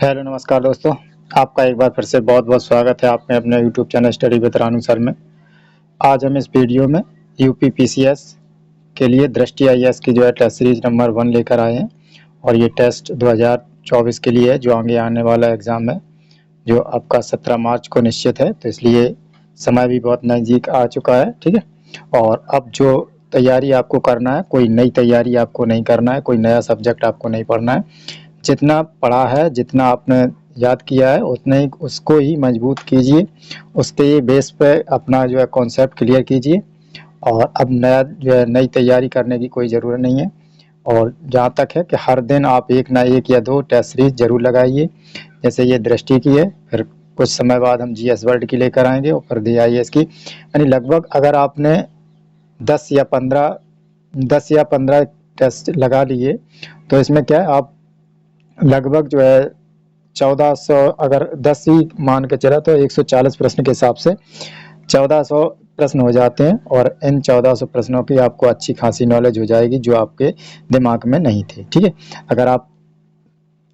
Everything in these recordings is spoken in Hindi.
हेलो नमस्कार दोस्तों। आपका एक बार फिर से बहुत-बहुत स्वागत है आपने अपने YouTube channel study with Ranu sir में। आज हम इस वीडियो में यूपी पीसीएस के लिए दृष्टि आईएएस की जो है टेस्ट सीरीज नंबर 1 लेकर आए हैं और ये टेस्ट 2024 के लिए है जो आगे आने वाला एग्ज़ाम है, जो आपका 17 मार्च को निश्चित है, तो इसलिए समय भी बहुत नज़दीक आ चुका है, ठीक है? और अब जो तैयारी आपको करना है, कोई नई तैयारी आपको नहीं करना है, कोई नया सब्जेक्ट आपको नहीं पढ़ना है। जितना पढ़ा है, जितना आपने याद किया है, उतने ही उसको ही मजबूत कीजिए। उसके बेस पे अपना जो है कॉन्सेप्ट क्लियर कीजिए और अब नया जो है नई तैयारी करने की कोई ज़रूरत नहीं है। और जहाँ तक है कि हर दिन आप एक ना एक या 2 टेस्ट सीरीज ज़रूर लगाइए। जैसे ये दृष्टि की है, फिर कुछ समय बाद हम जीएस वर्ल्ड की लेकर आएँगे और फिर डीआईएस की। यानी लगभग अगर आपने 10 या 15 10 या 15 टेस्ट लगा लिए, तो इसमें क्या है आप लगभग जो है 1400, अगर 10 ही मान के चला तो 140 प्रश्न के हिसाब से 1400 प्रश्न हो जाते हैं और इन 1400 प्रश्नों की आपको अच्छी खासी नॉलेज हो जाएगी जो आपके दिमाग में नहीं थी, ठीक है? अगर आप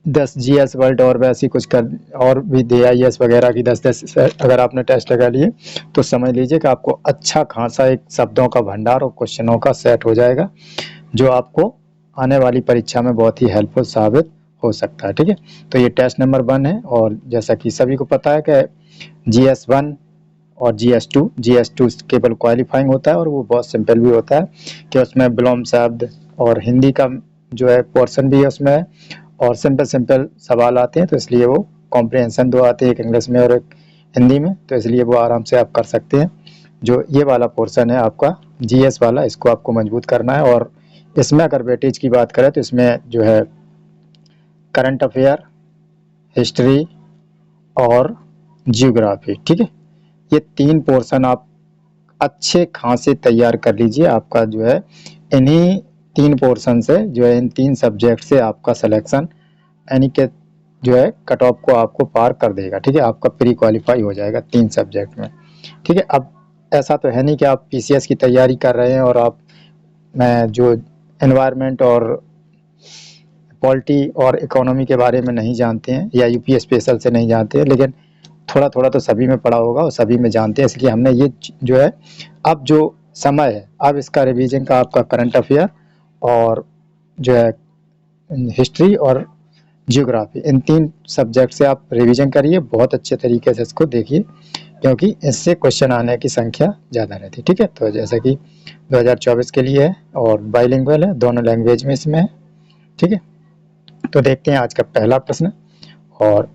10 जीएस वर्ल्ड और वैसी कुछ कर और भी डीआईएस वगैरह की 10-10 अगर आपने टेस्ट लगा लिए, तो समझ लीजिए कि आपको अच्छा खासा एक शब्दों का भंडार और क्वेश्चनों का सेट हो जाएगा, जो आपको आने वाली परीक्षा में बहुत ही हेल्पफुल साबित हो सकता है, ठीक है? तो ये टेस्ट नंबर 1 है और जैसा कि सभी को पता है कि जीएस 1 और जीएस 2 केवल क्वालिफाइंग होता है और वो बहुत सिंपल भी होता है कि उसमें विलोम शब्द और हिंदी का जो है पोर्शन भी है उसमें और सिंपल सवाल आते हैं, तो इसलिए वो कॉम्प्रिहेंशन 2 आते हैं, एक इंग्लिश में और एक हिंदी में, तो इसलिए वो आराम से आप कर सकते हैं। जो ये वाला पोर्शन है आपका जीएस वाला, इसको आपको मजबूत करना है और इसमें अगर वेटेज की बात करें तो इसमें जो है करंट अफेयर, हिस्ट्री और जियोग्राफी, ठीक है? ये 3 पोर्शन आप अच्छे खासे तैयार कर लीजिए। आपका जो है इन्हीं 3 पोर्शन से जो है इन 3 सब्जेक्ट से आपका सिलेक्शन यानी कि जो है कट ऑफ को आपको पार कर देगा, ठीक है? आपका प्री क्वालिफाई हो जाएगा 3 सब्जेक्ट में, ठीक है? अब ऐसा तो है नहीं कि आप पीसीएस की तैयारी कर रहे हैं और आप मैं जो एनवायरनमेंट और पॉलिटी और इकोनॉमी के बारे में नहीं जानते हैं या यूपी स्पेशल से नहीं जानते हैं, लेकिन थोड़ा-थोड़ा तो सभी में पढ़ा होगा और सभी में जानते हैं, इसलिए हमने ये जो है अब जो समय है, अब इसका रिवीजन का आपका करंट अफेयर और जो है हिस्ट्री और जियोग्राफी, इन 3 सब्जेक्ट से आप रिवीजन करिए, बहुत अच्छे तरीके से इसको देखिए क्योंकि इससे क्वेश्चन आने की संख्या ज़्यादा रहती है, ठीक है? तो जैसा कि 2024 के लिए है और बाइलिंगुअल है, दोनों लैंग्वेज में इसमें है, ठीक है? तो देखते हैं आज का पहला प्रश्न और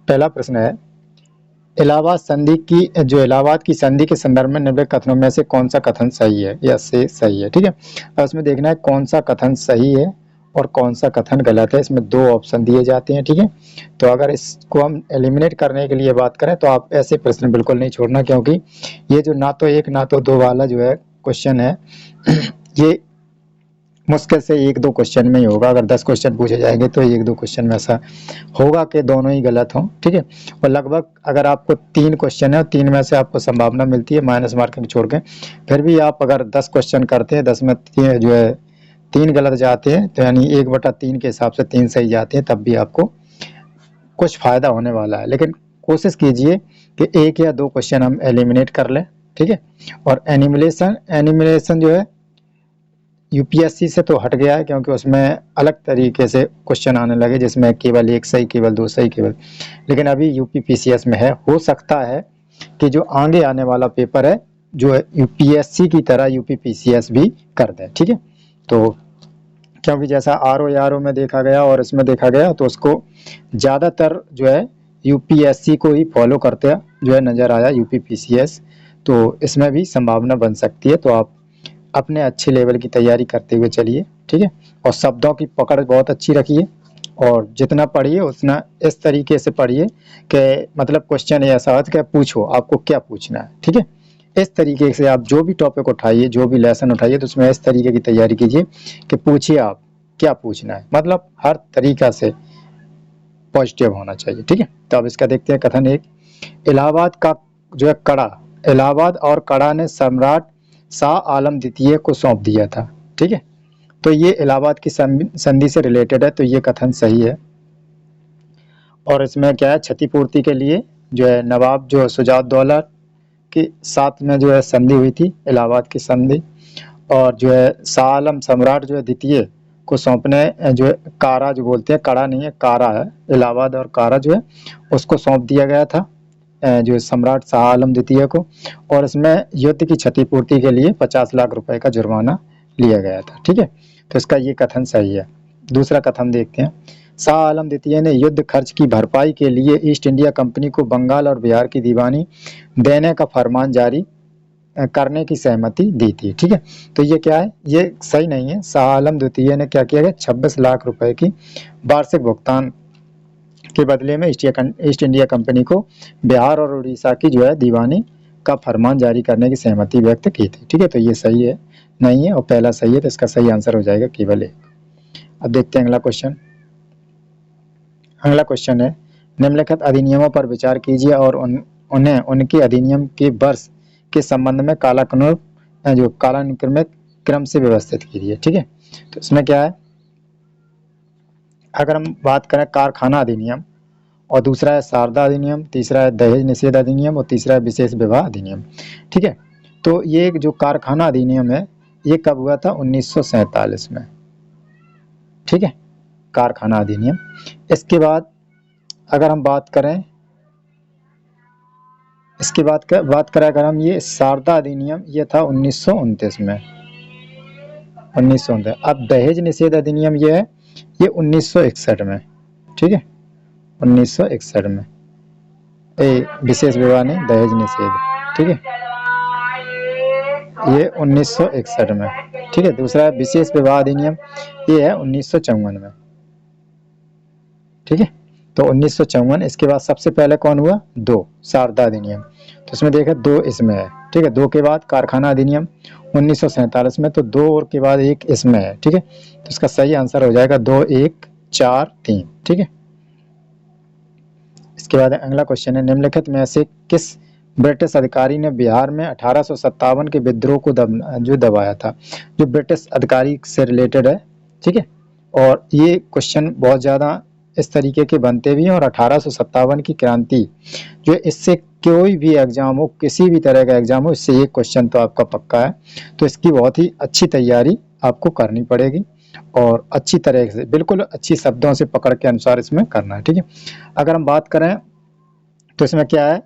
पहला प्रश्न है इलाहाबाद की संधि के संदर्भ में निम्नलिखित कथनों में से कौन सा कथन सही है या से सही है, ठीक है? और इसमें देखना है कौन सा कथन सही है और कौन सा कथन गलत है। इसमें 2 ऑप्शन दिए जाते हैं, ठीक है? तो अगर इसको हम एलिमिनेट करने के लिए बात करें तो आप ऐसे प्रश्न बिल्कुल नहीं छोड़ना, क्योंकि ये जो ना तो 1 ना तो 2 वाला जो है क्वेश्चन है ये मुश्किल से 1-2 क्वेश्चन में ही होगा। अगर 10 क्वेश्चन पूछे जाएंगे तो 1-2 क्वेश्चन में ऐसा होगा कि दोनों ही गलत हों, ठीक है? और लगभग अगर आपको 3 क्वेश्चन है और 3 में से आपको संभावना मिलती है माइनस मार्किंग छोड़ के, फिर भी आप अगर 10 क्वेश्चन करते हैं, 10 में जो है 3 गलत जाते हैं, तो यानी 1/3 के हिसाब से 3 सही जाते हैं, तब भी आपको कुछ फ़ायदा होने वाला है। लेकिन कोशिश कीजिए कि 1 या 2 क्वेश्चन हम एलिमिनेट कर लें, ठीक है? और एनिमिनेशन जो है यूपीएससी से तो हट गया है, क्योंकि उसमें अलग तरीके से क्वेश्चन आने लगे जिसमें केवल 1 सही, केवल 2 सही, लेकिन अभी यूपी पीसीएस में है। हो सकता है कि जो आगे आने वाला पेपर है जो यूपीएससी की तरह यूपी पीसीएस भी कर दे, ठीक है? तो क्योंकि जैसा आरओ में देखा गया और इसमें देखा गया, तो उसको ज़्यादातर जो है यूपीएससी को ही फॉलो करते जो है नज़र आया यूपी पीसीएस, तो इसमें भी संभावना बन सकती है। तो आप अपने अच्छे लेवल की तैयारी करते हुए चलिए, ठीक है? और शब्दों की पकड़ बहुत अच्छी रखिए और जितना पढ़िए उतना इस तरीके से पढ़िए कि मतलब क्वेश्चन ऐसा हो कि पूछो आपको क्या पूछना है, ठीक है? इस तरीके से आप जो भी टॉपिक उठाइए, जो भी लेसन उठाइए, तो उसमें इस तरीके की तैयारी कीजिए कि पूछिए आप क्या पूछना है, मतलब हर तरीका से पॉजिटिव होना चाहिए, ठीक है? तो अब इसका देखते हैं कथन 1। इलाहाबाद का जो है कड़ा, इलाहाबाद और कड़ा ने सम्राट शाह आलम द्वितीय को सौंप दिया था, ठीक है? तो ये इलाहाबाद की संधि से रिलेटेड है, तो ये कथन सही है। और इसमें क्या है, क्षतिपूर्ति के लिए जो है नवाब जो है शुजाउद्दौला के साथ में जो है संधि हुई थी, इलाहाबाद की संधि, और जो है शाह आलम सम्राट जो है द्वितीय को सौंपने जो है कारा जो बोलते हैं, कड़ा नहीं है कारा है, इलाहाबाद और कारा जो है उसको सौंप दिया गया था जो है सम्राट शाह आलम द्वितीय को। और इसमें युद्ध की क्षतिपूर्ति के लिए 50 लाख रुपए का जुर्माना लिया गया था। ठीक है, तो इसका ये कथन सही है। दूसरा कथन देखते हैं। शाह आलम द्वितीय ने युद्ध खर्च की भरपाई के लिए ईस्ट इंडिया कंपनी को बंगाल और बिहार की दीवानी देने का फरमान जारी करने की सहमति दी थी। ठीक है, तो ये क्या है, ये सही नहीं है। शाह आलम द्वितीय ने क्या किया गया, 26 लाख रुपए की वार्षिक भुगतान के बदले में ईस्ट इंडिया कंपनी को बिहार और उड़ीसा की जो है दीवानी का फरमान जारी करने की सहमति व्यक्त की थी। ठीक है, तो ये सही है नहीं है, और पहला सही है, तो इसका सही आंसर हो जाएगा केवल एक। अब देखते हैं अगला क्वेश्चन। अगला क्वेश्चन है, निम्नलिखित अधिनियमों पर विचार कीजिए और उन्हें उनके अधिनियम के वर्ष के संबंध में कालानुक्रमिक क्रम से व्यवस्थित कीजिए। ठीक है, तो इसमें क्या है, अगर हम बात करें कारखाना अधिनियम, और दूसरा है शारदा अधिनियम, तीसरा है दहेज निषेध अधिनियम, और तीसरा है विशेष विवाह अधिनियम। ठीक है, तो ये जो कारखाना अधिनियम है ये कब हुआ था, 1947 में। ठीक है, कारखाना अधिनियम। इसके बाद अगर हम बात करें, बात करें अगर हम, ये शारदा अधिनियम ये था 1929 में, 1929। अब दहेज निषेध अधिनियम ये है, ये 1961 में। ठीक है, 1961 में। विशेष विवाह नहीं, दहेज निषेध। ठीक है, ये 1961 में। ठीक है, दूसरा विशेष विवाह अधिनियम ये है 1954 में। ठीक है, तो 1954। इसके बाद सबसे पहले कौन हुआ, दो, शारदा अधिनियम, तो इसमें देखा दो इसमें है। ठीक है, दो के बाद कारखाना अधिनियम 1947 में, तो दो और के बाद एक इसमें है। ठीक है, तो इसका सही आंसर हो जाएगा 2, 1, 4, 3। ठीक है, इसके बाद अगला क्वेश्चन है, निम्नलिखित में से किस ब्रिटिश अधिकारी ने बिहार में 1857 के विद्रोह को दबाया था। जो ब्रिटिश अधिकारी से रिलेटेड है। ठीक है, और ये क्वेश्चन बहुत ज़्यादा इस तरीके के बनते भी हैं, और 1857 की क्रांति जो इससे कोई भी एग्जाम हो, किसी भी तरह का एग्जाम हो, इससे एक क्वेश्चन तो आपका पक्का है। तो इसकी बहुत ही अच्छी तैयारी आपको करनी पड़ेगी, और अच्छी तरह से, बिल्कुल अच्छी शब्दों से पकड़ के अनुसार इसमें करना है। ठीक है, अगर हम बात करें तो इसमें क्या है,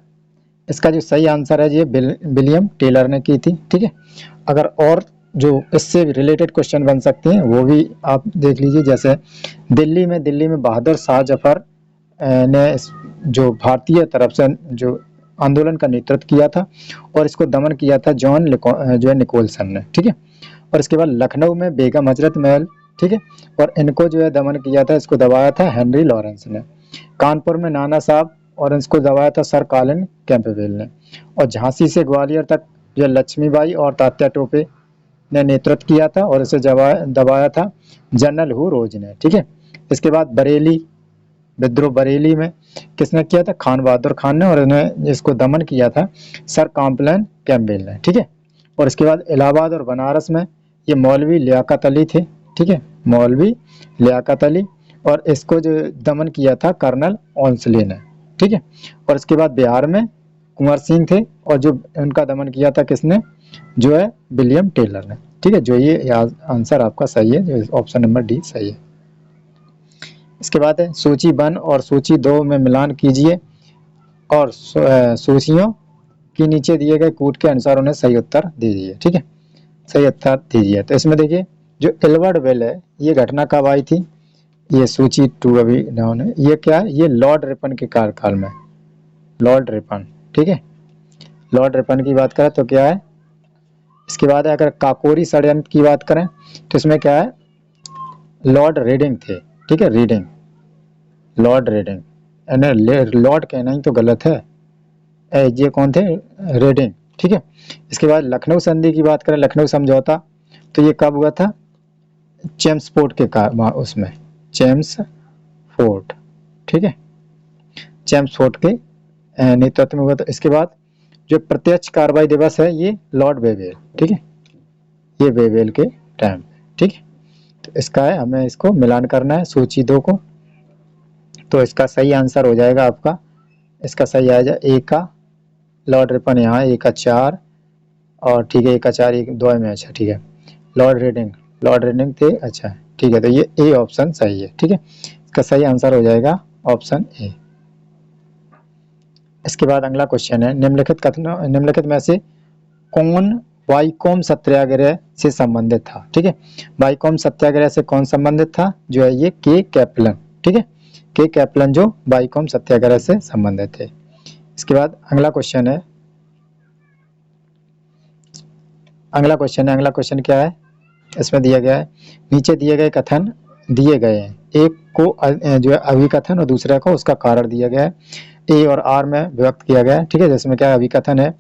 इसका जो सही आंसर है ये विलियम टेलर ने की थी। ठीक है, अगर और जो इससे रिलेटेड क्वेश्चन बन सकते हैं वो भी आप देख लीजिए। जैसे दिल्ली में बहादुर शाह जफर ने जो भारतीय तरफ से जो आंदोलन का नेतृत्व किया था, और इसको दमन किया था जॉन जो है निकोलसन ने। ठीक है, और इसके बाद लखनऊ में बेगम हजरत महल। ठीक है, और इनको जो है दमन किया था, इसको दबाया था हेनरी लॉरेंस ने। कानपुर में नाना साहब, और इसको दबाया था सर कॉलिन कैंपबेल ने। और झांसी से ग्वालियर तक जो लक्ष्मीबाई और तात्या टोपे ने नेतृत्व किया था, और इसे दबाया था जनरल हु रोज ने। ठीक है, इसके बाद बरेली विद्रोह, बरेली में किसने किया था, खान बहादुर खान ने, और इन्हें इसको दमन किया था सर कॉम्पलन कैम्पबेल ने। ठीक है, और इसके बाद इलाहाबाद और बनारस में ये मौलवी लियाकत अली थे। ठीक है, मौलवी लियाकत अली, और इसको जो दमन किया था कर्नल ओंसले ने। ठीक है, और इसके बाद बिहार में कुंवर सिंह थे, और जो उनका दमन किया था किसने, जो है विलियम टेलर ने। ठीक है, जो ये आंसर आपका सही है, जो ऑप्शन नंबर डी सही है। इसके बाद है सूची 1 और सूची 2 में मिलान कीजिए, और सूचियों के नीचे दिए गए कूट के अनुसार उन्हें सही उत्तर दीजिए। ठीक है, सही उत्तर दीजिए। तो इसमें देखिए जो एल्बर्ट बेल है, ये घटना कब आई थी, ये सूची 2 अभी डाउन है। ये क्या है, ये लॉर्ड रिपन के कार्यकाल में, लॉर्ड रिपन। ठीक है, लॉर्ड रिपन की बात करें तो क्या है। इसके बाद अगर काकोरी षड्यंत्र की बात करें तो इसमें क्या है, लॉर्ड रीडिंग थे। ठीक है, रीडिंग, लॉर्ड रीडिंग, लॉर्ड कहना ही तो गलत है, ये कौन थे, रीडिंग। ठीक है, इसके बाद लखनऊ संधि की बात करें, लखनऊ समझौता, तो ये कब हुआ था, चेम्सफोर्ड के उसमें, चेम्सफोर्ड। ठीक है, चेम्सफोर्ड के नेतृत्व में हुआ था। इसके बाद जो प्रत्यक्ष कार्रवाई दिवस है ये लॉर्ड वेवेल। ठीक है, ये वेवेल के टाइम। ठीक है, तो इसका है, हमें इसको मिलान करना है सूची 2 को। तो इसका सही आंसर हो जाएगा आपका, इसका सही आएगा ए का लॉर्ड रिपन, यहाँ ए का 4 और ठीक है, ए का 4 एक 2 में, अच्छा ठीक है। लॉर्ड रेडिंग थे, अच्छा ठीक है, तो ये ए ऑप्शन सही है, ठीक है। इसका सही आंसर हो जाएगा ऑप्शन ए। इसके बाद अगला क्वेश्चन है, निम्नलिखित में से कौन वाईकोम सत्याग्रह से संबंधित था, ठीक है। वाईकोम सत्याग्रह से कौन संबंधित था, जो है ये के कैपलन, ठीक है, के कैपलन जो वाईकोम सत्याग्रह से संबंधित थे। इसके बाद अगला क्वेश्चन क्या है, इसमें दिया गया है, नीचे दिए गए कथन दिए गए हैं, एक को जो है अभिकथन और दूसरे को उसका कारण दिया गया है, ए और आर में व्यक्त किया गया है, ठीक है। जिसमें क्या अभिकथन है,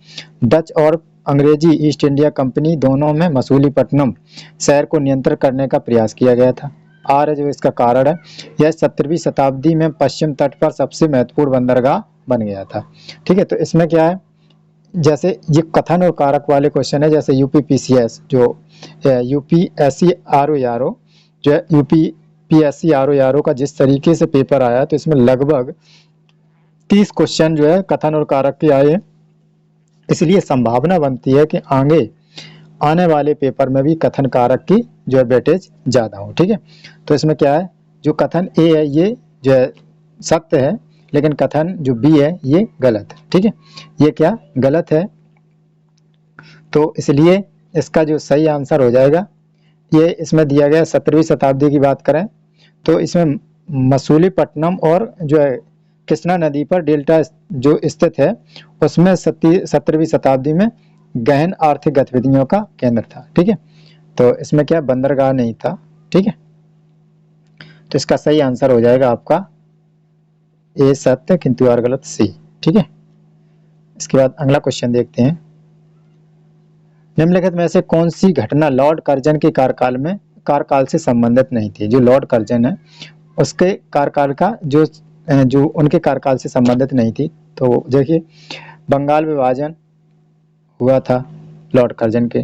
डच और अंग्रेजी ईस्ट इंडिया कंपनी दोनों में मसूलीपट्टनम शहर को नियंत्रण करने का प्रयास किया गया था। आर है जो इसका कारण है, यह 17वीं शताब्दी में पश्चिम तट पर सबसे महत्वपूर्ण बंदरगाह बन गया था, ठीक है। तो इसमें क्या है, जैसे ये कथन और कारक वाले क्वेश्चन है, जैसे यूपीपीसीएस जो यूपीएससी आरओ जो है यूपीपीएससी आरओ का जिस तरीके से पेपर आया, तो इसमें लगभग 30 क्वेश्चन जो है कथन और कारक के आए, इसलिए संभावना बनती है कि आगे आने वाले पेपर में भी कथन कारक की जो है वेटेज ज़्यादा हो, ठीक है। तो इसमें क्या है, जो कथन ए है ये जो है सत्य है, लेकिन कथन जो बी है ये गलत है, ठीक है, ये क्या गलत है। तो इसलिए इसका जो सही आंसर हो जाएगा, ये इसमें दिया गया 17वीं शताब्दी की बात करें तो इसमें मसूलीपट्टनम और जो है कृष्णा नदी पर डेल्टा जो स्थित है, उसमें 17वीं शताब्दी में गहन आर्थिक गतिविधियों का केंद्र था, ठीक है। तो इसमें क्या बंदरगाह नहीं था, ठीक है। तो इसका सही आंसर हो जाएगा आपका ए सत्य किंतु आर गलत सी, ठीक है। इसके बाद अगला क्वेश्चन देखते हैं, निम्नलिखित में से कौन सी घटना लॉर्ड कर्जन के कार्यकाल से संबंधित नहीं थी। जो लॉर्ड कर्जन है उसके कार्यकाल का जो उनके कार्यकाल से संबंधित नहीं थी। तो देखिए, बंगाल विभाजन हुआ था लॉर्ड कर्जन के,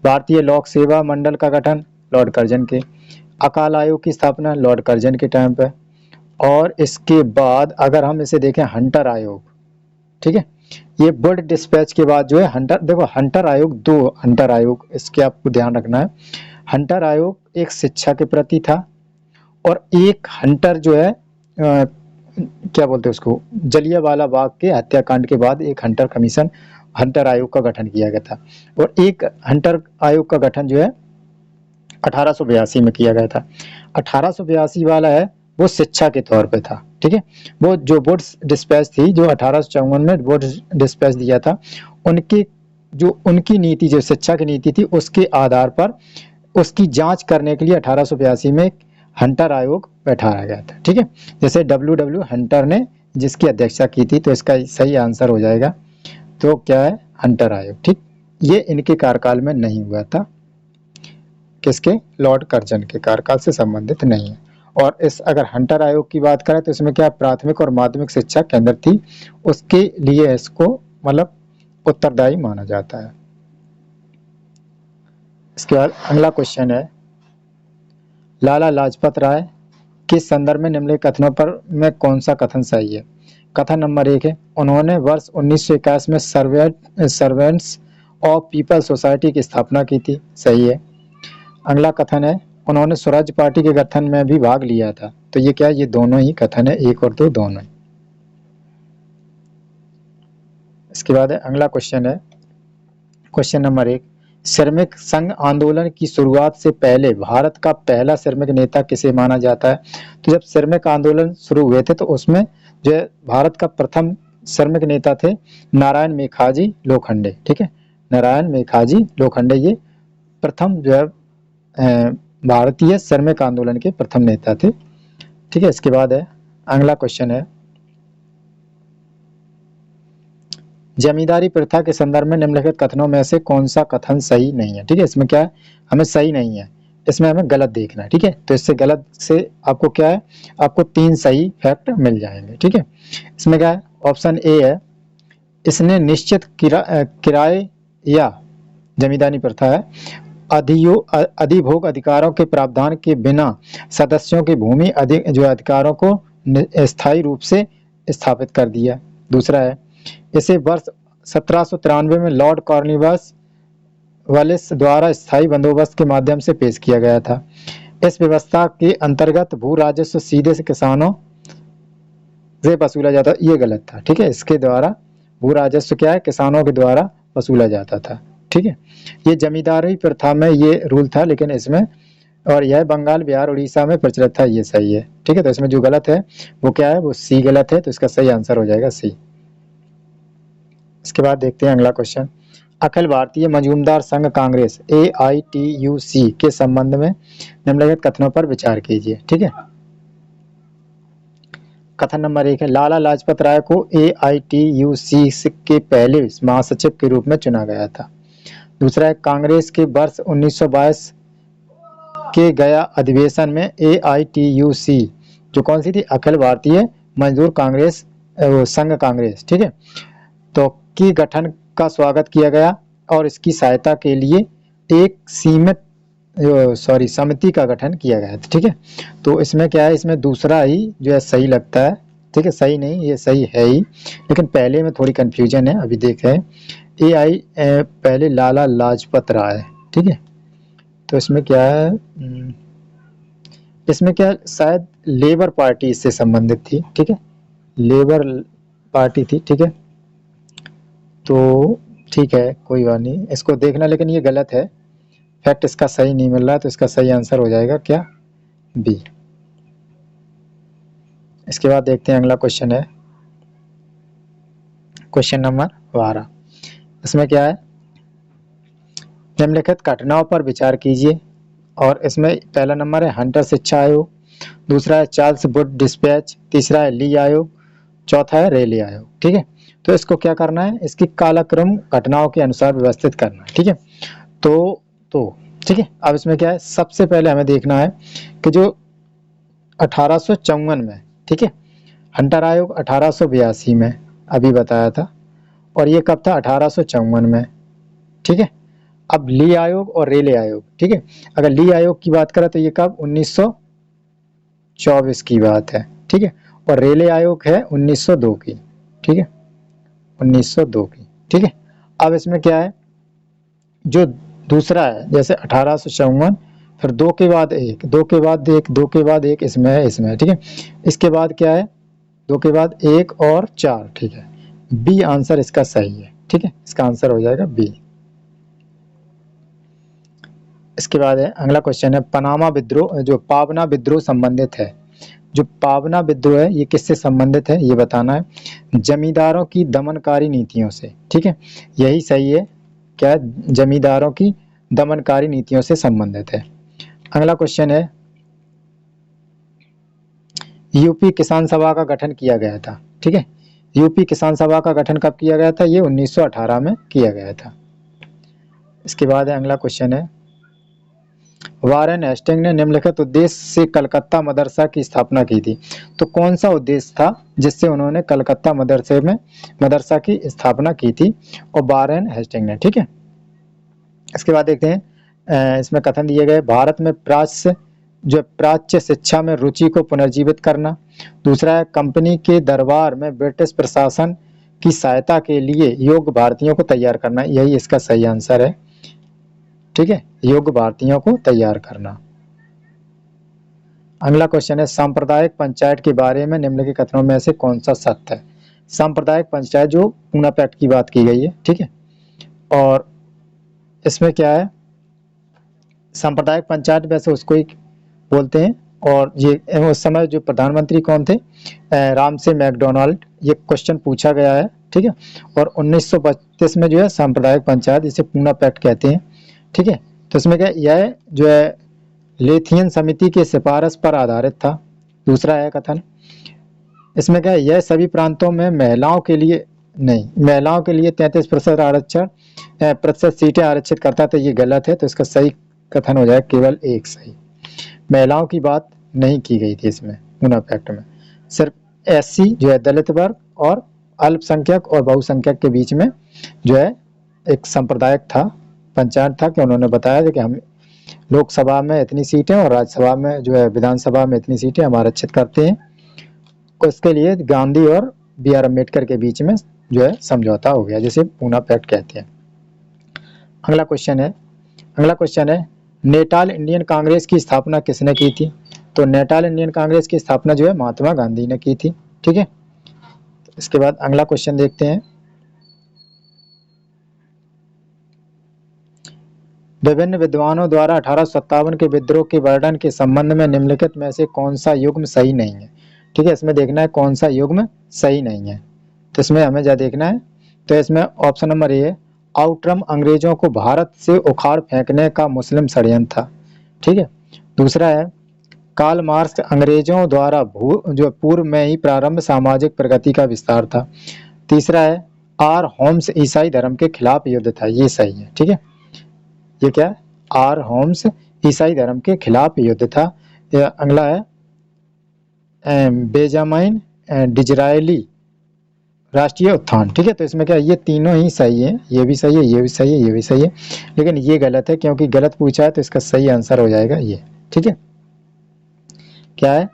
भारतीय लोक सेवा मंडल का गठन लॉर्ड कर्जन के, अकाल आयोग की स्थापना लॉर्ड कर्जन के टाइम पे, और इसके बाद अगर हम इसे देखें हंटर आयोग, ठीक है, ये वुड डिस्पैच के बाद जो है हंटर आयोग, 2 हंटर आयोग, इसके आपको ध्यान रखना है। हंटर आयोग एक शिक्षा के प्रति था, और एक हंटर जो है क्या बोलते हैं उसको, जलियांवाला बाग के हत्याकांड के बाद एक हंटर आयोग का गठन किया गया था, और एक हंटर आयोग का गठन जो है 1882 में किया गया था। 1882 वाला है वो शिक्षा के तौर पे था, ठीक है। वो जो वुड्स डिस्पैच थी जो 1854 में वुड्स डिस्पैच दिया था, उनकी नीति जो शिक्षा की नीति थी उसके आधार पर उसकी जांच करने के लिए 1882 में हंटर आयोग बैठाया गया था, ठीक है। जैसे डब्ल्यू हंटर ने जिसकी अध्यक्षता की थी, तो इसका सही आंसर हो जाएगा, तो क्या है हंटर आयोग, ठीक। ये इनके कार्यकाल में नहीं हुआ था, किसके, लॉर्ड कर्जन के कार्यकाल से संबंधित नहीं है। और इस अगर हंटर आयोग की बात करें तो इसमें क्या प्राथमिक और माध्यमिक शिक्षा केंद्र थी, उसके लिए इसको मतलब उत्तरदायी माना जाता है। इसके बाद अगला क्वेश्चन है, लाला लाजपत राय के संदर्भ में निम्नलिखित कथनों पर में कौन सा कथन सही है। कथन नंबर 1 है, उन्होंने वर्ष 1921 में सर्वेंट्स ऑफ पीपल सोसाइटी की स्थापना की थी, सही है। अगला कथन है, उन्होंने स्वराज पार्टी के गठन में भी भाग लिया था, तो ये क्या है, ये दोनों ही कथन है, 1 और 2 दोनों ही। इसके बाद अगला क्वेश्चन है, क्वेश्चन नंबर 1, श्रमिक संघ आंदोलन की शुरुआत से पहले भारत का पहला श्रमिक नेता किसे माना जाता है। तो जब श्रमिक आंदोलन शुरू हुए थे तो उसमें जो है भारत का प्रथम श्रमिक नेता थे नारायण मेघाजी लोखंडे, ठीक है, नारायण मेघाजी लोखंडे ये प्रथम जो है भारतीय श्रमिक आंदोलन के प्रथम नेता थे, ठीक है। इसके बाद है अगला क्वेश्चन है, जमींदारी प्रथा के संदर्भ में निम्नलिखित कथनों में से कौन सा कथन सही नहीं है, ठीक है। इसमें क्या है, हमें सही नहीं है, इसमें हमें गलत देखना है, ठीक है। तो इससे गलत से आपको क्या है, आपको 3 सही फैक्ट मिल जाएंगे, ठीक है। इसमें क्या है, ऑप्शन ए है, इसने निश्चित किराए या जमींदारी प्रथा है अधिभोग अधिकारों के प्रावधान के बिना सदस्यों की भूमि जो अधिकारों को स्थायी रूप से स्थापित कर दिया। दूसरा है, इसे वर्ष 1793 में लॉर्ड कॉर्नवालिस द्वारा स्थायी बंदोबस्त के माध्यम से पेश किया गया था। इस व्यवस्था के अंतर्गत भू राजस्व सीधे से किसानों से वसूला जाता, ये गलत था। ठीक है, इसके द्वारा भू राजस्व क्या है, किसानों के द्वारा वसूला जाता था। ठीक है, ये जमींदारी प्रथा में ये रूल था, लेकिन इसमें, और यह बंगाल, बिहार, उड़ीसा में प्रचलित था, ये सही है। ठीक है, तो इसमें जो गलत है वो क्या है, वो सी गलत है, तो इसका सही आंसर हो जाएगा सी। इसके बाद देखते हैं अगला क्वेश्चन। अखिल भारतीय मजदूर संघ कांग्रेस AITUC के संबंध में निम्नलिखित कथनों पर विचार कीजिए। ठीक है, कथन नंबर 1 है, लाला लाजपत राय को AITUC के पहले महासचिव के रूप में चुना गया था। दूसरा है, कांग्रेस के वर्ष 1922 के गया अधिवेशन में AITUC जो कौन सी थी, अखिल भारतीय मजदूर कांग्रेस संघ कांग्रेस, ठीक है, तो की गठन का स्वागत किया गया और इसकी सहायता के लिए एक समिति का गठन किया गया था। ठीक है, तो इसमें क्या है, इसमें दूसरा ही जो है सही लगता है। ठीक है, सही नहीं, ये सही है ही, लेकिन पहले में थोड़ी कंफ्यूजन है, अभी देख रहे हैं। पहले लाला लाजपत राय, ठीक है, तो इसमें क्या है, इसमें क्या शायद लेबर पार्टी इससे संबंधित थी। ठीक है, लेबर पार्टी थी। ठीक है, तो ठीक है, कोई बात नहीं, इसको देखना, लेकिन ये गलत है, फैक्ट इसका सही नहीं मिल रहा है, तो इसका सही आंसर हो जाएगा क्या, बी। इसके बाद देखते हैं अगला क्वेश्चन है क्वेश्चन नंबर 12। इसमें क्या है, निम्नलिखित घटनाओं पर विचार कीजिए, और इसमें पहला नंबर है हंटर शिक्षा आयोग, दूसरा है चार्ल्स वुड डिस्पैच, तीसरा है ली आयोग, चौथा है रेले आयोग। ठीक है, तो इसको क्या करना है, इसकी कालक्रम घटनाओं के अनुसार व्यवस्थित करना है। ठीक है, तो ठीक है, अब इसमें क्या है, सबसे पहले हमें देखना है कि जो 1854 में, ठीक है, हंटर आयोग 1882 में अभी बताया था, और ये कब था, 1854 में। ठीक है, अब ली आयोग और रेले आयोग, ठीक है, अगर ली आयोग की बात करें तो ये कब, 1924 की बात है। ठीक है, और रेले आयोग है 1902 की। ठीक है, 1902 की। ठीक है, अब इसमें क्या है, जो दूसरा है, जैसे 1854, फिर 2 के बाद 1, 2 के बाद 1, 2 के बाद 1, इसमें है, इसमें है। ठीक है, इसके बाद क्या है, 2 के बाद 1 और 4। ठीक है, बी आंसर इसका सही है। ठीक है, इसका आंसर हो जाएगा बी। इसके बाद है अगला क्वेश्चन है, पनामा विद्रोह, जो पावना विद्रोह संबंधित है, जो पावना विद्रोह है ये किससे संबंधित है, ये बताना है, जमींदारों की दमनकारी नीतियों से। ठीक है, यही सही है, क्या, जमींदारों की दमनकारी नीतियों से संबंधित है। अगला क्वेश्चन है, यूपी किसान सभा का गठन किया गया था। ठीक है, यूपी किसान सभा का गठन कब किया गया था, ये 1918 में किया गया था। इसके बाद है अगला क्वेश्चन है, वारेन हेस्टिंग ने निम्नलिखित उद्देश्य से कलकत्ता मदरसा की स्थापना की थी। तो कौन सा उद्देश्य था जिससे उन्होंने कलकत्ता मदरसा की स्थापना की थी, और वारेन हेस्टिंग ने। ठीक है, इसके बाद देखते हैं, इसमें कथन दिए गए, भारत में प्राच्य शिक्षा में रुचि को पुनर्जीवित करना। दूसरा है, कंपनी के दरबार में ब्रिटिश प्रशासन की सहायता के लिए योग्य भारतीयों को तैयार करना। यही इसका सही आंसर है। ठीक है, योग्य भारतीयों को तैयार करना। अगला क्वेश्चन है, सांप्रदायिक पंचायत के बारे में निम्नलिखित कथनों में से कौन सा सत्य है। सांप्रदायिक पंचायत जो पूना पैक्ट की बात की गई है। ठीक है, और इसमें क्या है, सांप्रदायिक पंचायत वैसे उसको ही बोलते हैं, और ये उस समय जो प्रधानमंत्री कौन थे, रामसे मैकडोनाल्ड, ये क्वेश्चन पूछा गया है। ठीक है, और 1932 में जो है सांप्रदायिक पंचायत, इसे पूना पैक्ट कहते हैं। ठीक है, तो इसमें क्या, यह जो है लेथियन समिति के सिफारिश पर आधारित था। दूसरा है कथन, इसमें क्या, यह सभी प्रांतों में महिलाओं के लिए 33% सीटें आरक्षित करता था। ये गलत है, तो इसका सही कथन हो जाए केवल एक सही, महिलाओं की बात नहीं की गई थी इसमें, पूना पैक्ट में। सिर्फ SC जो है दलित वर्ग और अल्पसंख्यक और बहुसंख्यक के बीच में जो है एक सांप्रदायिक था, पंचायत था, कि उन्होंने बताया था कि हम लोकसभा में इतनी सीटें और राज्यसभा में जो है विधानसभा में इतनी सीटें हम आरक्षित करते हैं, उसके लिए गांधी और बी आर अम्बेडकर के बीच में जो है समझौता हो गया, जिसे पूना पैक्ट कहते हैं। अगला क्वेश्चन है नेटाल इंडियन कांग्रेस की स्थापना किसने की थी? तो नेटाल इंडियन कांग्रेस की स्थापना जो है महात्मा गांधी ने की थी। ठीक है, इसके बाद अगला क्वेश्चन देखते हैं। विभिन्न विद्वानों द्वारा 1857 के विद्रोह के वर्णन के संबंध में निम्नलिखित में से कौन सा युग्म सही नहीं है? ठीक है, इसमें देखना है कौन सा युग्म सही नहीं है। तो इसमें हमें क्या देखना है, तो इसमें ऑप्शन नंबर ए है, आउटरम अंग्रेजों को भारत से उखाड़ फेंकने का मुस्लिम षड्यंत्र था। ठीक है, दूसरा है कार्ल मार्क्स अंग्रेजों द्वारा जो पूर्व में ही प्रारंभ सामाजिक प्रगति का विस्तार था। तीसरा है आर होम्स ईसाई धर्म के खिलाफ युद्ध था। ये सही है। ठीक है, ये क्या है, आर होम्स ईसाई धर्म के खिलाफ युद्ध था। अगला है बेंजामिन डिज़रायली राष्ट्रीय उत्थान। ठीक है, तो इसमें क्या है, ये तीनों ही सही है, ये भी सही है, ये भी सही है, ये भी सही है, लेकिन ये गलत है क्योंकि गलत पूछा है, तो इसका सही आंसर हो जाएगा ये। ठीक है, क्या है,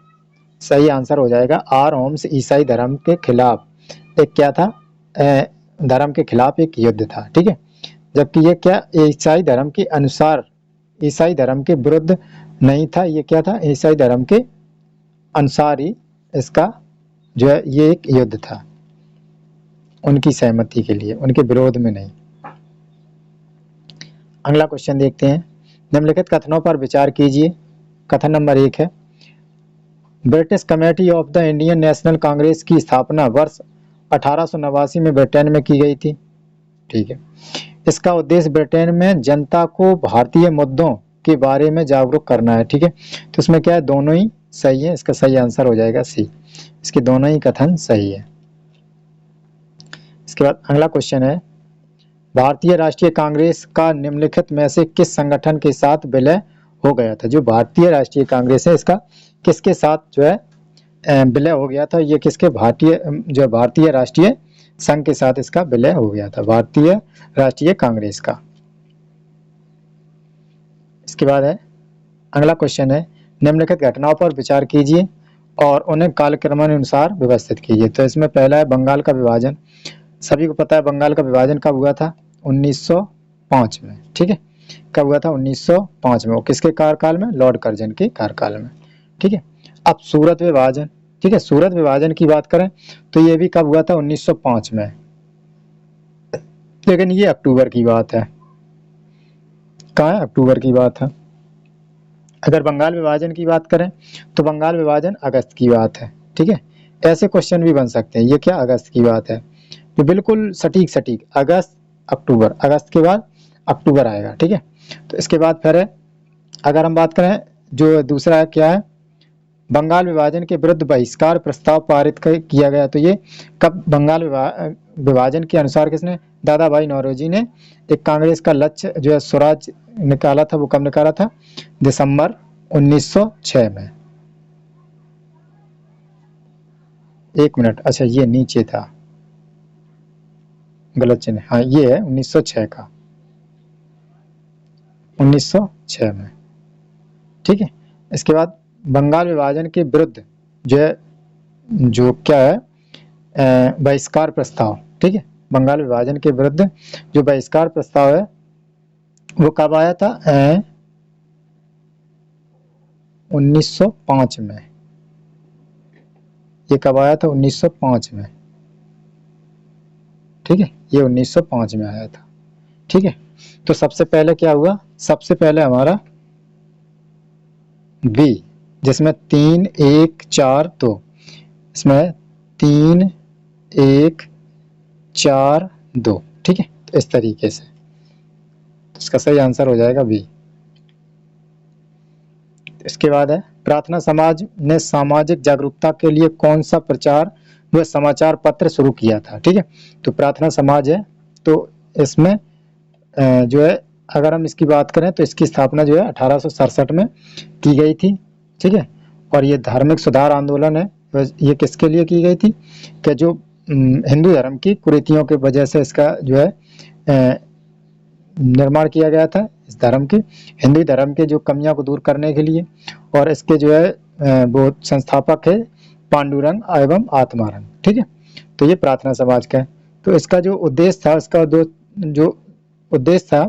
सही आंसर हो जाएगा आर होम्स ईसाई धर्म के खिलाफ एक क्या था, धर्म के खिलाफ एक युद्ध था। ठीक है, जबकि ये क्या ईसाई धर्म के अनुसार, ईसाई धर्म के विरुद्ध नहीं था, ये क्या था, ईसाई धर्म के अनुसार ही इसका जो है ये एक युद्ध था, उनकी सहमति के लिए, उनके विरोध में नहीं। अगला क्वेश्चन देखते हैं। निम्नलिखित कथनों पर विचार कीजिए। कथन नंबर 1 है British committee of the Indian national Congress की स्थापना वर्ष 1889 में ब्रिटेन में की गई थी। ठीक है, इसका उद्देश्य ब्रिटेन में जनता को भारतीय मुद्दों के बारे में जागरूक करना है। ठीक है, तो इसमें क्या है, दोनों ही सही है, इसका सही आंसर हो जाएगा सी, इसके दोनों ही कथन सही है। इसके बाद अगला क्वेश्चन है भारतीय राष्ट्रीय कांग्रेस का निम्नलिखित में से किस संगठन के साथ विलय हो गया था? जो भारतीय राष्ट्रीय कांग्रेस है इसका किसके साथ जो है विलय हो गया था? ये किसके, भारतीय राष्ट्रीय संघ के साथ इसका विलय हो गया था, भारतीय राष्ट्रीय कांग्रेस का। इसके बाद है अगला क्वेश्चन है निम्नलिखित घटनाओं पर विचार कीजिए और उन्हें कालक्रमानुसार व्यवस्थित कीजिए। तो इसमें पहला है बंगाल का विभाजन। सभी को पता है बंगाल का विभाजन कब हुआ था, 1905 में। ठीक है, कब हुआ था, 1905 में। वो किसके कार्यकाल में, लॉर्ड कर्जन के कार्यकाल में। ठीक है, अब सूरत विभाजन। ठीक है, सूरत विभाजन की बात करें तो ये भी कब हुआ था, 1905 में, लेकिन ये अक्टूबर की बात है। कहाँ है, अक्टूबर की बात है। अगर बंगाल विभाजन की बात करें तो बंगाल विभाजन अगस्त की बात है। ठीक है, ऐसे क्वेश्चन भी बन सकते हैं। ये क्या, अगस्त की बात है, तो बिल्कुल सटीक अगस्त अक्टूबर, अगस्त के बाद अक्टूबर आएगा। ठीक है, तो इसके बाद फिर अगर हम बात करें जो दूसरा है क्या है, बंगाल विभाजन के विरुद्ध बहिष्कार प्रस्ताव पारित किया गया। तो ये कब, बंगाल विभाजन के अनुसार किसने, दादा भाई नौरोजी ने एक कांग्रेस का लक्ष्य जो है स्वराज निकाला था, वो कब निकाला था, दिसंबर 1906 में। एक मिनट, अच्छा ये नीचे था, गलत चिन्ह, हाँ ये है 1906 का, 1906 में। ठीक है, इसके बाद बंगाल विभाजन के विरुद्ध जो है, जो क्या है बहिष्कार प्रस्ताव। ठीक है, बंगाल विभाजन के विरुद्ध जो बहिष्कार प्रस्ताव है वो कब आया था, 1905 में। ये कब आया था, 1905 में। ठीक है, ये 1905 में आया था। ठीक है, तो सबसे पहले क्या हुआ, सबसे पहले हमारा बी, जिसमें 3 1 4 2, इसमें 3 1 4 2। ठीक है, तो इस तरीके से, तो इसका सही आंसर हो जाएगा बी। इसके बाद है प्रार्थना समाज ने सामाजिक जागरूकता के लिए कौन सा प्रचार व समाचार पत्र शुरू किया था? ठीक है, तो प्रार्थना समाज है, तो इसमें जो है अगर हम इसकी बात करें तो इसकी स्थापना जो है 1867 में की गई थी। ठीक है, और ये धार्मिक सुधार आंदोलन है, ये किसके लिए की गई थी, कि जो हिंदू धर्म की कुरीतियों की वजह से इसका जो है निर्माण किया गया था, इस धर्म के, हिंदू धर्म के जो कमियों को दूर करने के लिए। और इसके जो है वो संस्थापक है पांडुरंग एवं आत्मारंग। ठीक है, तो ये प्रार्थना समाज का है। तो इसका जो उद्देश्य था, इसका जो उद्देश्य था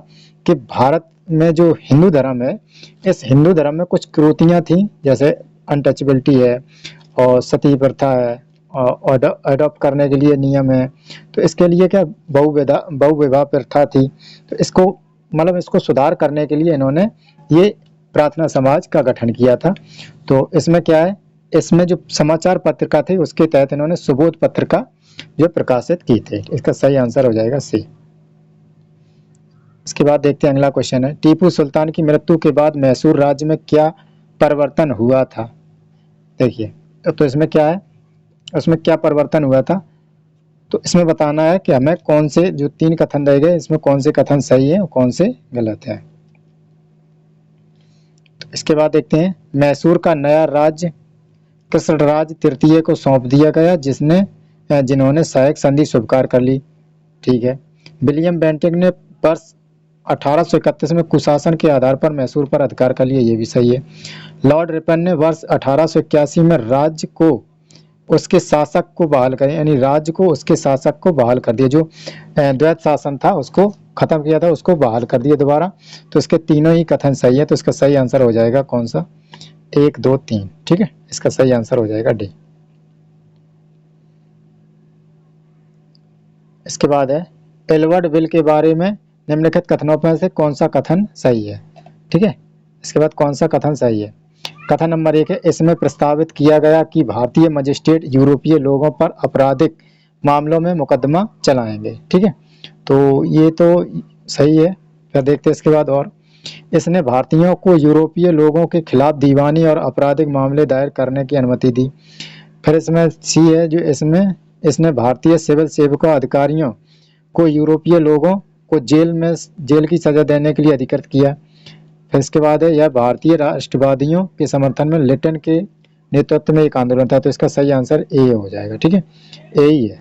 कि भारत में जो हिंदू धर्म है, इस हिंदू धर्म में कुछ कुरीतियां थी, जैसे अनटचेबिलिटी है और सती प्रथा है और अडॉप्ट करने के लिए नियम है। तो इसके लिए क्या बहुविवाह प्रथा थी। तो इसको मतलब इसको सुधार करने के लिए इन्होंने ये प्रार्थना समाज का गठन किया था। तो इसमें क्या है, इसमें जो समाचार पत्रिका थी उसके तहत इन्होंने सुबोध पत्रिका जो प्रकाशित की थी। इसका सही आंसर हो जाएगा सी। इसके बाद देखते हैं अगला क्वेश्चन है, टीपू सुल्तान की मृत्यु के बाद मैसूर राज्य में क्या परिवर्तन हुआ था। देखिए तो इसमें क्या है, उसमें क्या परिवर्तन हुआ था। तो इसमें बताना है कि हमें कौन से जो 3 कथन रह गए, इसमें कौन से कथन सही है और कौन से गलत है। तो इसके बाद देखते हैं, मैसूर का नया राज्य कृष्णराज तृतीय को सौंप दिया गया, जिन्होंने सहायक संधि स्वीकार कर ली। ठीक है, विलियम बेंटिक ने वर्ष 1831 में कुशासन के आधार पर मैसूर पर अधिकार कर लिया, ये भी सही है। लॉर्ड रिपन ने वर्ष 1881 में राज्य को उसके शासक को बहाल कर, यानी राज्य को उसके शासक को बहाल कर दिया, जो द्वैत शासन था उसको खत्म किया था, उसको बहाल कर दिया दोबारा। तो इसके तीनों ही कथन सही है। तो इसका सही आंसर हो जाएगा कौन सा, 1, 2, 3। ठीक है, इसका सही आंसर हो जाएगा डी। इसके बाद है, एल्बर्ट बिल के बारे में निम्नलिखित कथनों में से कौन सा कथन सही है। ठीक है, इसके बाद कौन सा कथन सही है। कथन नंबर 1 है, इसमें प्रस्तावित किया गया कि भारतीय मजिस्ट्रेट यूरोपीय लोगों पर आपराधिक मामलों में मुकदमा चलाएंगे। ठीक है, तो ये तो सही है। फिर देखते हैं इसके बाद, और इसने भारतीयों को यूरोपीय लोगों के खिलाफ दीवानी और आपराधिक मामले दायर करने की अनुमति दी। फिर इसमें सी है, जो इसने भारतीय सिविल सेवकों अधिकारियों को यूरोपीय लोगों को जेल की सजा देने के लिए अधिकृत किया। फिर इसके बाद है, यह भारतीय राष्ट्रवादियों के समर्थन में लिटन के नेतृत्व में एक आंदोलन था। तो इसका सही आंसर ए हो जाएगा। ठीक है, ए ही है।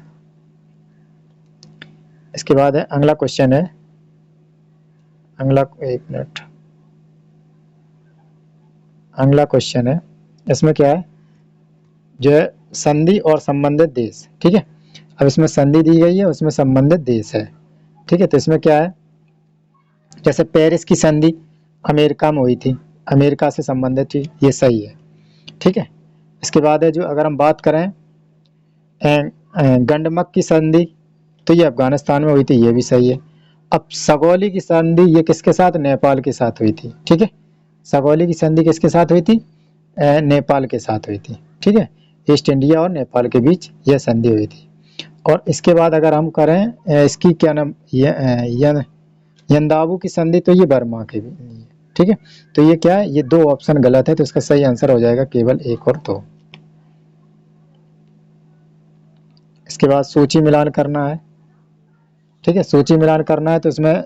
इसके बाद है अगला क्वेश्चन है, अगला क्वेश्चन है, इसमें क्या है, जो है संधि और संबंधित देश। ठीक है, अब इसमें संधि दी गई है, उसमें संबंधित देश है। ठीक है, तो इसमें क्या है, जैसे पेरिस की संधि अमेरिका में हुई थी, अमेरिका से संबंधित थी, ये सही है। ठीक है, इसके बाद है, जो अगर हम बात करें गंडमक की संधि, तो ये अफगानिस्तान में हुई थी, ये भी सही है। अब सगौली की संधि ये किसके साथ, नेपाल के साथ हुई थी। ठीक है, सगौली की संधि किसके साथ हुई थी, नेपाल के साथ हुई थी। ठीक है, ईस्ट इंडिया और नेपाल के बीच यह संधि हुई थी। और इसके बाद अगर हम करें इसकी क्या नाम, यंदावू की संधि, तो ये बर्मा के भी। ठीक है, तो ये क्या है, ये 2 ऑप्शन गलत है। तो इसका सही आंसर हो जाएगा केवल 1 और 2। इसके बाद सूची मिलान करना है। ठीक है, सूची मिलान करना है, तो इसमें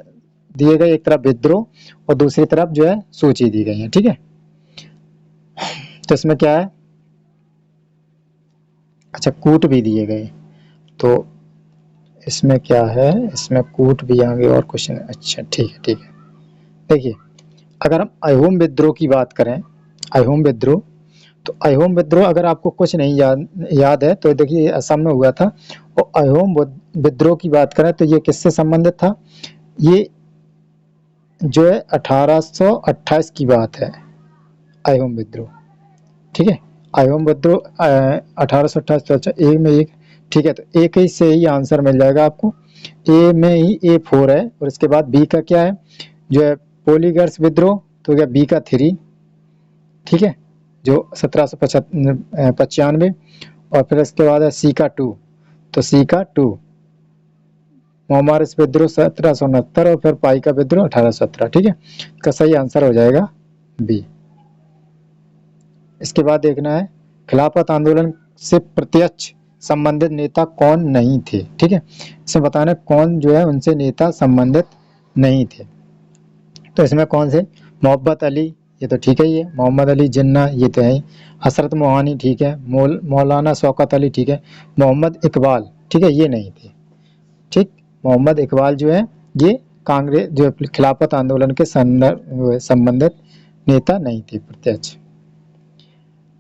दिए गए एक तरफ विद्रोह और दूसरी तरफ जो है सूची दी गई है। ठीक है, तो इसमें क्या है, अच्छा कूट भी दिए गए, तो इसमें क्या है, इसमें कूट भी आगे और क्वेश्चन। अच्छा ठीक है, ठीक है। देखिए अगर हम अहोम विद्रोह की बात करें, अहोम विद्रोह, तो अहोम विद्रोह अगर आपको कुछ नहीं याद है तो देखिए असम में हुआ था। और अहोम विद्रोह की बात करें तो ये किससे संबंधित था, ये जो है 1828 की बात है, अहोम विद्रोह। ठीक है, अहोम विद्रोह 1828। तो अच्छा ए में एक, ठीक है, तो एक ही से ही आंसर मिल जाएगा आपको, ए में ही A4 है। और इसके बाद बी का क्या है, जो है पोलीगर्स विद्रोह, तो क्या बी का 3। ठीक है, जो 1795। और फिर इसके बाद है सी का 2, तो सी का 2 मोमारिस विद्रोह 1769 और फिर पाई का विद्रोह 1817। ठीक है, इसका सही आंसर हो जाएगा बी। इसके बाद देखना है, खिलाफत आंदोलन से प्रत्यक्ष संबंधित नेता कौन नहीं थे। ठीक है, इसमें बताना कौन जो है उनसे नेता संबंधित नहीं थे। तो इसमें कौन से, मोहब्बत अली, ये तो ठीक है ही है, मोहम्मद अली जिन्ना, ये तो है ही, हसरत मोहानी, ठीक है, मौलाना शौकत अली, ठीक है, मोहम्मद इकबाल, ठीक है, ये नहीं थे। ठीक, मोहम्मद इकबाल जो है ये कांग्रेस जो खिलाफत आंदोलन के संबंधित नेता नहीं थे प्रत्यक्ष।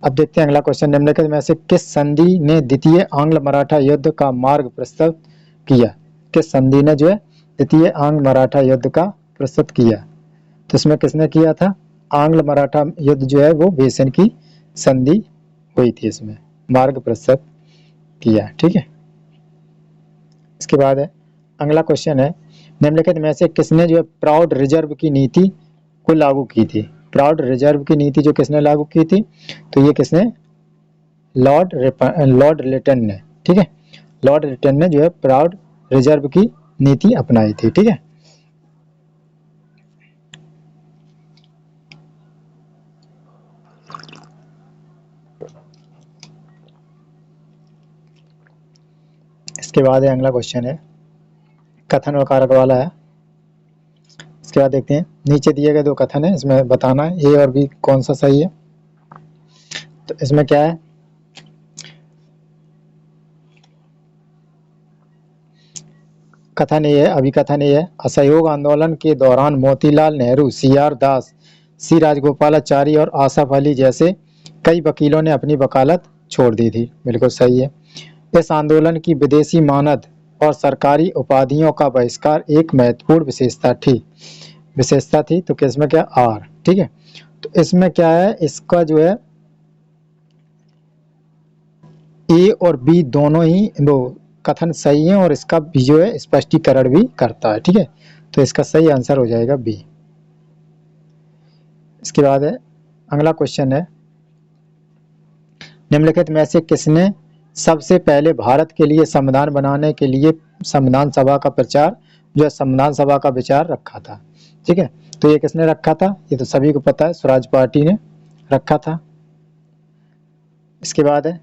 अब देखते हैं अगला क्वेश्चन, निम्नलिखित में से किस संधि ने द्वितीय आंग्ल मराठा युद्ध का मार्ग प्रशस्त किया? किस संधि ने जो है द्वितीय आंग्ल मराठा युद्ध का प्रस्तुत किया? तो इसमें किसने किया था? आंग्ल मराठा युद्ध जो है वो बेसन की संधि हुई थी, इसमें मार्ग प्रस्तुत किया। ठीक है, इसके बाद है अगला क्वेश्चन है, निम्नलिखित में से किसने जो है प्राउड रिजर्व की नीति को लागू की थी? प्राउड रिजर्व की नीति जो किसने लागू की थी? तो ये किसने? लॉर्ड लिटन ने। ठीक है, लॉर्ड लिटन ने जो है प्राउड रिजर्व की नीति अपनाई थी। ठीक है, इसके बाद है अगला क्वेश्चन है, कथन और कारक वाला है। इसके बाद देखते हैं, नीचे दिए गए दो कथन है, इसमें बताना है ए और बी कौन सा सही है। तो इसमें क्या है, कथन ये है, अभिकथन ये है, असहयोग आंदोलन के दौरान मोतीलाल नेहरू, सीआर दास, सी राजगोपालाचारी और आसफ अली जैसे कई वकीलों ने अपनी वकालत छोड़ दी थी। बिल्कुल सही है। इस आंदोलन की विदेशी मानद और सरकारी उपाधियों का बहिष्कार एक महत्वपूर्ण विशेषता थी। तो किसमें क्या? आर। ठीक है, तो इसमें क्या है, इसका जो है ए और बी दोनों ही वो कथन सही है और इसका भी जो है स्पष्टीकरण भी करता है। ठीक है, तो इसका सही आंसर हो जाएगा बी। इसके बाद है अगला क्वेश्चन है, निम्नलिखित में से किसने सबसे पहले भारत के लिए संविधान बनाने के लिए संविधान सभा का प्रचार जो है संविधान सभा का विचार रखा था? ठीक है, तो ये किसने रखा था? ये तो सभी को पता है, स्वराज पार्टी ने रखा था। इसके बाद है,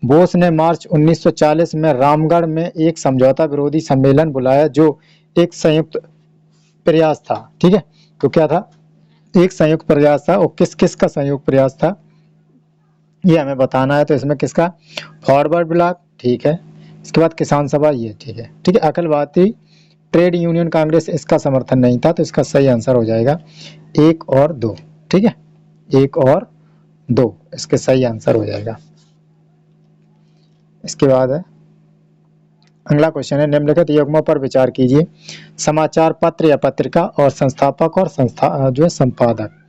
बोस ने मार्च 1940 में रामगढ़ में एक समझौता विरोधी सम्मेलन बुलाया जो एक संयुक्त प्रयास था। ठीक है, तो क्या था? एक संयुक्त प्रयास था, और किस किस का संयुक्त प्रयास था ये हमें बताना है। तो इसमें किसका? Forward block. ठीक है, इसके बाद किसान सभा, ये ठीक है। ठीक है, अखिल भारतीय ट्रेड यूनियन कांग्रेस, इसका समर्थन नहीं था। तो इसका सही आंसर हो जाएगा 1 और 2। ठीक है, 1 और 2 इसके सही आंसर हो जाएगा। इसके बाद है अगला क्वेश्चन है, निम्नलिखित युग्मों पर विचार कीजिए। समाचार पत्र या पत्रिका और संस्थापक और संस्था जो है संपादक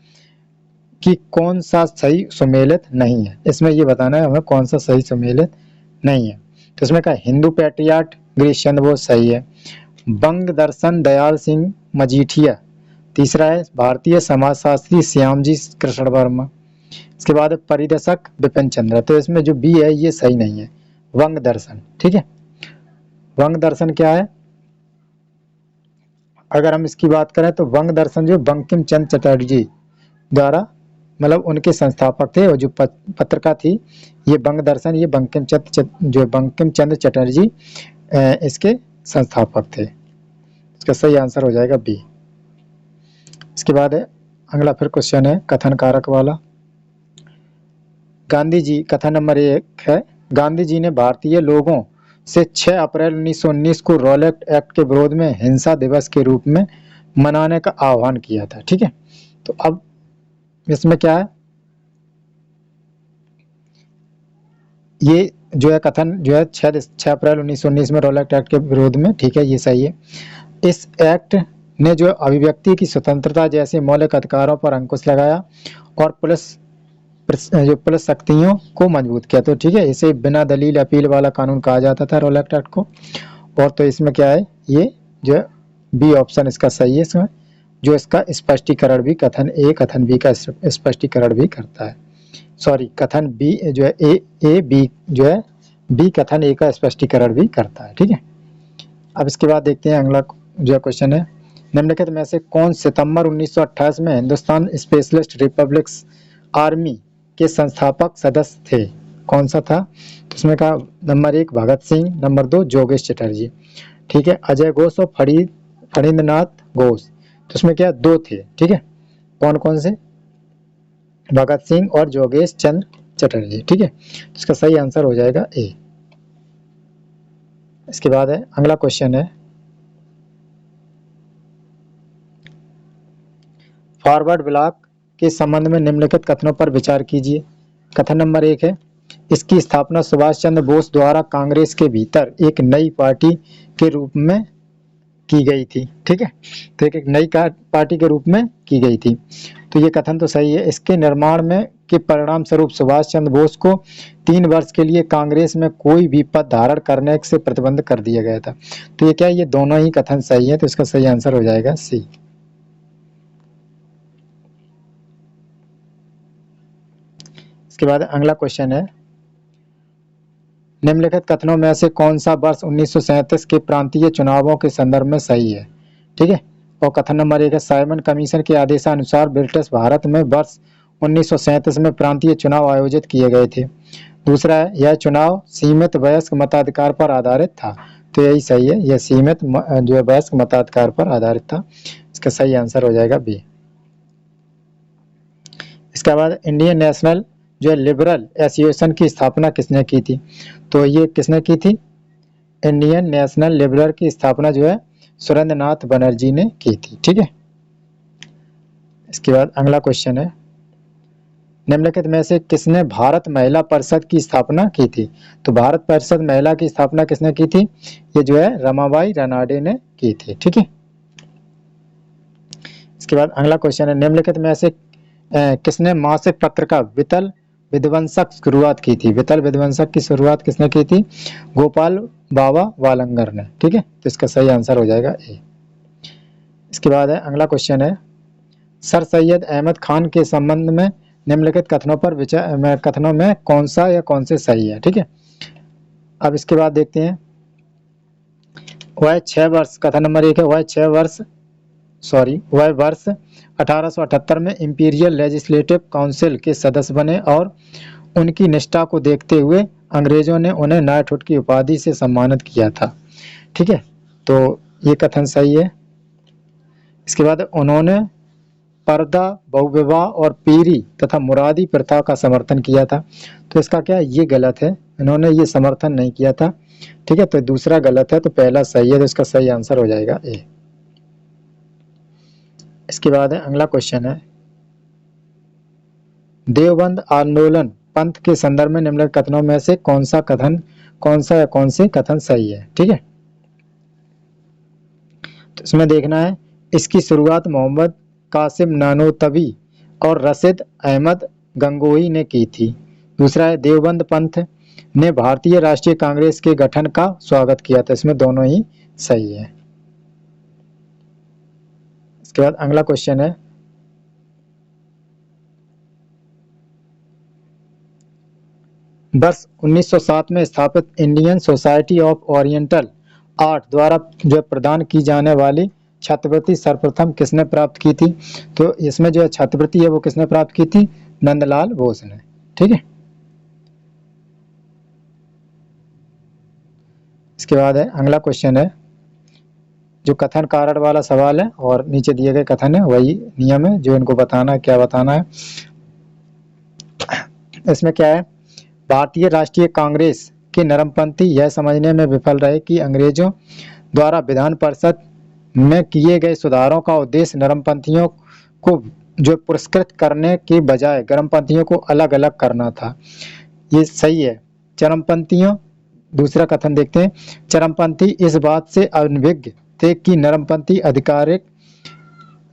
कि कौन सा सही सुमेलित नहीं है। इसमें ये बताना है हमें कौन सा सही सुमेलित नहीं है। तो इसमें क्या? हिंदू पैट्रियाट गिरीश चंद्र बोस सही है। बंग दर्शन दयाल सिंह मजीठिया तीसरा है। भारतीय समाजशास्त्री श्यामजी कृष्ण वर्मा। इसके बाद परिदर्शक बिपिन चंद्र। तो इसमें जो बी है ये सही नहीं है, वंग दर्शन। ठीक है, वंग दर्शन क्या है? अगर हम इसकी बात करें तो वंग दर्शन जो बंकिम चंद्र चटर्जी द्वारा मतलब उनके संस्थापक थे, और जो पत्रिका थी ये बंग दर्शन, ये बंकिम चंद्र चटर्जी इसके संस्थापक थे। इसका सही आंसर हो जाएगा बी। इसके बाद है अगला फिर क्वेश्चन है कथन कारक वाला। गांधी जी, कथन नंबर 1 है, गांधी जी ने भारतीय लोगों से 6 अप्रैल 1919 को रॉलेट एक्ट के विरोध में हिंसा दिवस के रूप में मनाने का आह्वान किया था। ठीक है, तो अब इसमें क्या है, ये जो है कथन जो है 6 अप्रैल 1919 में रॉलेट एक्ट के विरोध में। ठीक है, ये सही है। इस एक्ट ने जो अभिव्यक्ति की स्वतंत्रता जैसे मौलिक अधिकारों पर अंकुश लगाया और पुलिस शक्तियों को मजबूत किया। तो ठीक है, इसे बिना दलील अपील वाला कानून कहा जाता था रॉलेट एक्ट को। और तो इसमें क्या है, ये जो है बी ऑप्शन इसका सही है। इसमें जो इसका स्पष्टीकरण भी कथन ए कथन बी का स्पष्टीकरण भी करता है। सॉरी, कथन बी जो है ए बी जो है बी कथन ए का स्पष्टीकरण भी करता है। ठीक है, अब इसके बाद देखते हैं अगला जो क्वेश्चन है, निम्नलिखित में से कौन सितंबर 1928 में हिंदुस्तान स्पेशलिस्ट रिपब्लिक्स आर्मी के संस्थापक सदस्य थे? कौन सा था? तो इसमें कहा नंबर 1 भगत सिंह, नंबर 2 जोगेश चटर्जी। ठीक है, अजय घोष और फणींद्रनाथ घोष। तो इसमें क्या 2 थे। ठीक है, कौन कौन से? भगत सिंह और जोगेश चंद्र चटर्जी। ठीक है, तो इसका सही आंसर हो जाएगा ए। इसके बाद है अगला क्वेश्चन है, फॉरवर्ड ब्लॉक के संबंध में निम्नलिखित कथनों पर विचार कीजिए। कथन नंबर 1 है, इसकी स्थापना सुभाष चंद्र बोस द्वारा कांग्रेस के भीतर एक नई पार्टी के रूप में की गई थी। ठीक है, तो एक नई पार्टी के रूप में की गई थी, तो ये कथन तो सही है। इसके निर्माण में के परिणाम स्वरूप सुभाष चंद्र बोस को 3 वर्ष के लिए कांग्रेस में कोई भी पद धारण करने से प्रतिबंध कर दिया गया था। तो ये क्या है, ये दोनों ही कथन सही है, तो इसका सही आंसर हो जाएगा सी। इसके बाद अगला क्वेश्चन है, निम्नलिखित कथनों में से कौन सा वर्ष 1937 के प्रांतीय चुनावों के संदर्भ में सही है। ठीक है, और कथन नंबर 1 है, साइमन कमीशन के आदेशानुसार ब्रिटिश भारत में वर्ष 1937 में प्रांतीय चुनाव आयोजित किए गए थे। दूसरा है, यह चुनाव सीमित वयस्क मताधिकार पर आधारित था। तो यही सही है, यह सीमित जो है वयस्क मताधिकार पर आधारित था। इसका सही आंसर हो जाएगा बी। इसके बाद इंडियन नेशनल जो है लिबरल एसोसिएशन की स्थापना किसने की थी। तो ये किसने की थी, इंडियन नेशनल लिबरल की स्थापना जो है सुरेंद्रनाथ बनर्जी ने की थी। ठीक है, इसके बाद अगला क्वेश्चन है, निम्नलिखित में से किसने भारत महिला परिषद की स्थापना की थी। तो भारत परिषद महिला की स्थापना किसने की थी, ये जो है रमाबाई रानडे ने की थी। ठीक है, इसके बाद अगला क्वेश्चन है, निम्नलिखित में से किसने मासिक पत्रिका वितल विध्वंसक शुरुआत की थी। वितल विध्वंसक की शुरुआत किसने की थी, गोपाल बाबा वालंगर ने। ठीक है, तो इसका सही आंसर हो जाएगा ए। इसके बाद है अगला क्वेश्चन है, सर सैयद अहमद खान के संबंध में निम्नलिखित कथनों में कौन सा या कौन से सही है। ठीक है, अब इसके बाद देखते हैं, वह 6 वर्ष, कथन नंबर 1 है, वह वर्ष 1878 में इंपीरियल लेजिस्लेटिव काउंसिल के सदस्य बने और उनकी निष्ठा को देखते हुए अंग्रेजों ने उन्हें नाइटहुड की उपाधि से सम्मानित किया था। ठीक है, तो ये कथन सही है। इसके बाद उन्होंने पर्दा, बहुविवाह और पीरी तथा मुरादी प्रथा का समर्थन किया था। तो इसका क्या, ये गलत है, इन्होंने ये समर्थन नहीं किया था। ठीक है, तो दूसरा गलत है, तो पहला सही है, तो इसका सही आंसर हो जाएगा ए। इसके बाद है अगला क्वेश्चन है, देवबंद आंदोलन पंथ के संदर्भ में निम्नलिखित कथनों में से कौन से कथन सही है। ठीक है, तो इसमें देखना है, इसकी शुरुआत मोहम्मद कासिम नानोतवी और रशीद अहमद गंगोही ने की थी। दूसरा है, देवबंद पंथ ने भारतीय राष्ट्रीय कांग्रेस के गठन का स्वागत किया था। इसमें दोनों ही सही है। इसके बाद अगला क्वेश्चन है, वर्ष 1907 में स्थापित Indian society of oriental art द्वारा जो प्रदान की जाने वाली छात्रवृत्ति सर्वप्रथम किसने प्राप्त की थी। तो इसमें जो है छात्रवृत्ति है वो किसने प्राप्त की थी, नंदलाल बोस ने। ठीक है, इसके बाद है अगला क्वेश्चन है, जो कथन कारण वाला सवाल है और नीचे दिए गए कथन है वही नियम है जो इनको बताना है, क्या बताना है। इसमें क्या है, भारतीय राष्ट्रीय कांग्रेस के नरमपंथी यह समझने में विफल रहे कि अंग्रेजों द्वारा विधान परिषद में किए गए सुधारों का उद्देश्य नरमपंथियों को जो पुरस्कृत करने के बजाय गर्मपंथियों को अलग अलग करना था। ये सही है। चरमपंथियों, दूसरा कथन देखते हैं, चरमपंथी इस बात से अनभिज्ञ थे कि नरमपंथी आधिकारिक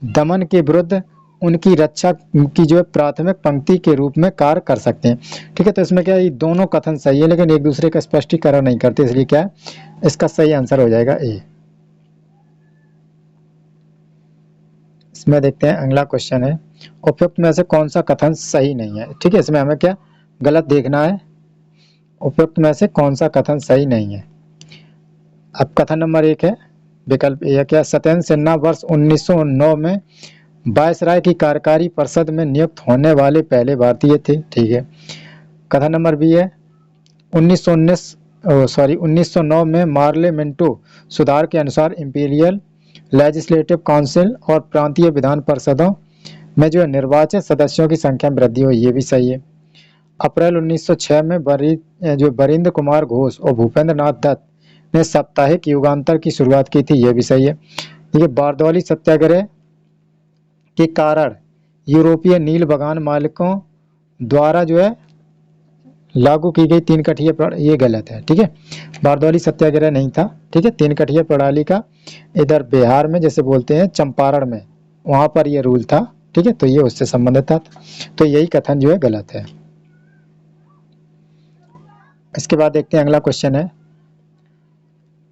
दमन के विरुद्ध उनकी रक्षा की जो है प्राथमिक पंक्ति के रूप में कार्य कर सकते हैं। ठीक है, तो इसमें क्या है, ये दोनों कथन सही है लेकिन एक दूसरे का स्पष्टीकरण नहीं करते, इसलिए क्या है, इसका सही आंसर हो जाएगा ए। इसमें देखते हैं अगला क्वेश्चन है, उपयुक्त में से कौन सा कथन सही नहीं है। ठीक है, इसमें हमें क्या गलत देखना है, उपयुक्त में से कौन सा कथन सही नहीं है। अब कथन नंबर 1 है, विकल्प ए है क्या, सत्येंद्र सिन्हा वर्ष 1909 में वायसराय की कार्यकारी परिषद में नियुक्त होने वाले पहले भारतीय थे। ठीक है, कथन नंबर बी है, 1909 में मार्लेमेंटो सुधार के अनुसार इंपीरियल लेजिस्लेटिव काउंसिल और प्रांतीय विधान परिषदों में जो निर्वाचित सदस्यों की संख्या में वृद्धि हुई, ये भी सही है। अप्रैल 1906 में बरिंद्र कुमार घोष और भूपेंद्र नाथ दत्त ने साप्ताहिक युगांतर की शुरुआत की थी, ये भी सही है। देखिए, बारदौली सत्याग्रह के कारण यूरोपीय नील बगान मालिकों द्वारा जो है लागू की गई 3 कठिया प्रणाली, ये गलत है, ठीक है। बारदौली सत्याग्रह नहीं था, ठीक है। 3 कठिया प्रणाली का इधर बिहार में जैसे बोलते हैं चंपारण में, वहां पर ये रूल था, ठीक है। तो ये उससे संबंधित था, तो यही कथन जो है गलत है। इसके बाद देखते हैं अगला क्वेश्चन है,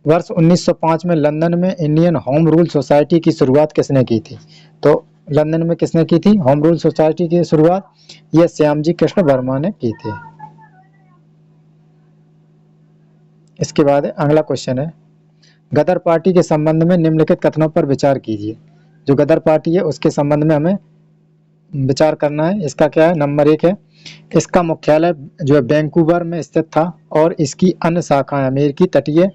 वर्ष 1905 में लंदन में इंडियन होम रूल सोसाइटी की शुरुआत किसने की थी? तो लंदन में किसने की थी होम रूल सोसाइटी की शुरुआत? यह श्यामजी कृष्ण वर्मा ने की थी। इसके बाद अगला क्वेश्चन है, गदर पार्टी के संबंध में निम्नलिखित कथनों पर विचार कीजिए। जो गदर पार्टी है उसके संबंध में हमें विचार करना है। इसका क्या है, नंबर 1 है, इसका मुख्यालय जो है वैंकूवर में स्थित था और इसकी अन्य शाखाएं अमेरिकी तटीय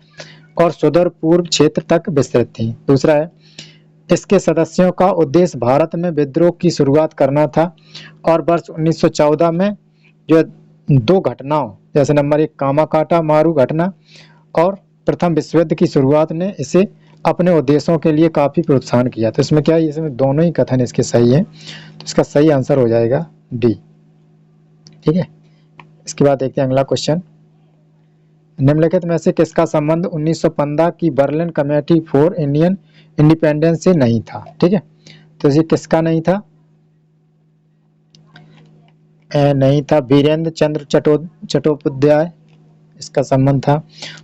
और सुदूर पूर्व क्षेत्र तक विस्तृत थी। दूसरा है, इसके सदस्यों का उद्देश्य भारत में विद्रोह की शुरुआत करना था और वर्ष 1914 में जो 2 घटनाओं जैसे नंबर 1 कामाकाटा मारू घटना और प्रथम विश्व युद्ध की शुरुआत ने इसे अपने उद्देश्यों के लिए काफी प्रोत्साहन किया। तो इसमें क्या है, इसमें दोनों ही कथन इसके सही है, तो इसका सही आंसर हो जाएगा डी, ठीक है। इसके बाद देखते हैं अगला क्वेश्चन, निम्नलिखित में से किसका संबंध 1915 की Berlin committee for Indian independence से नहीं था? ठीक है, तो ये किसका नहीं था? नहीं था वीरेंद्र चंद्र चट्टोपाध्याय, इसका संबंध था।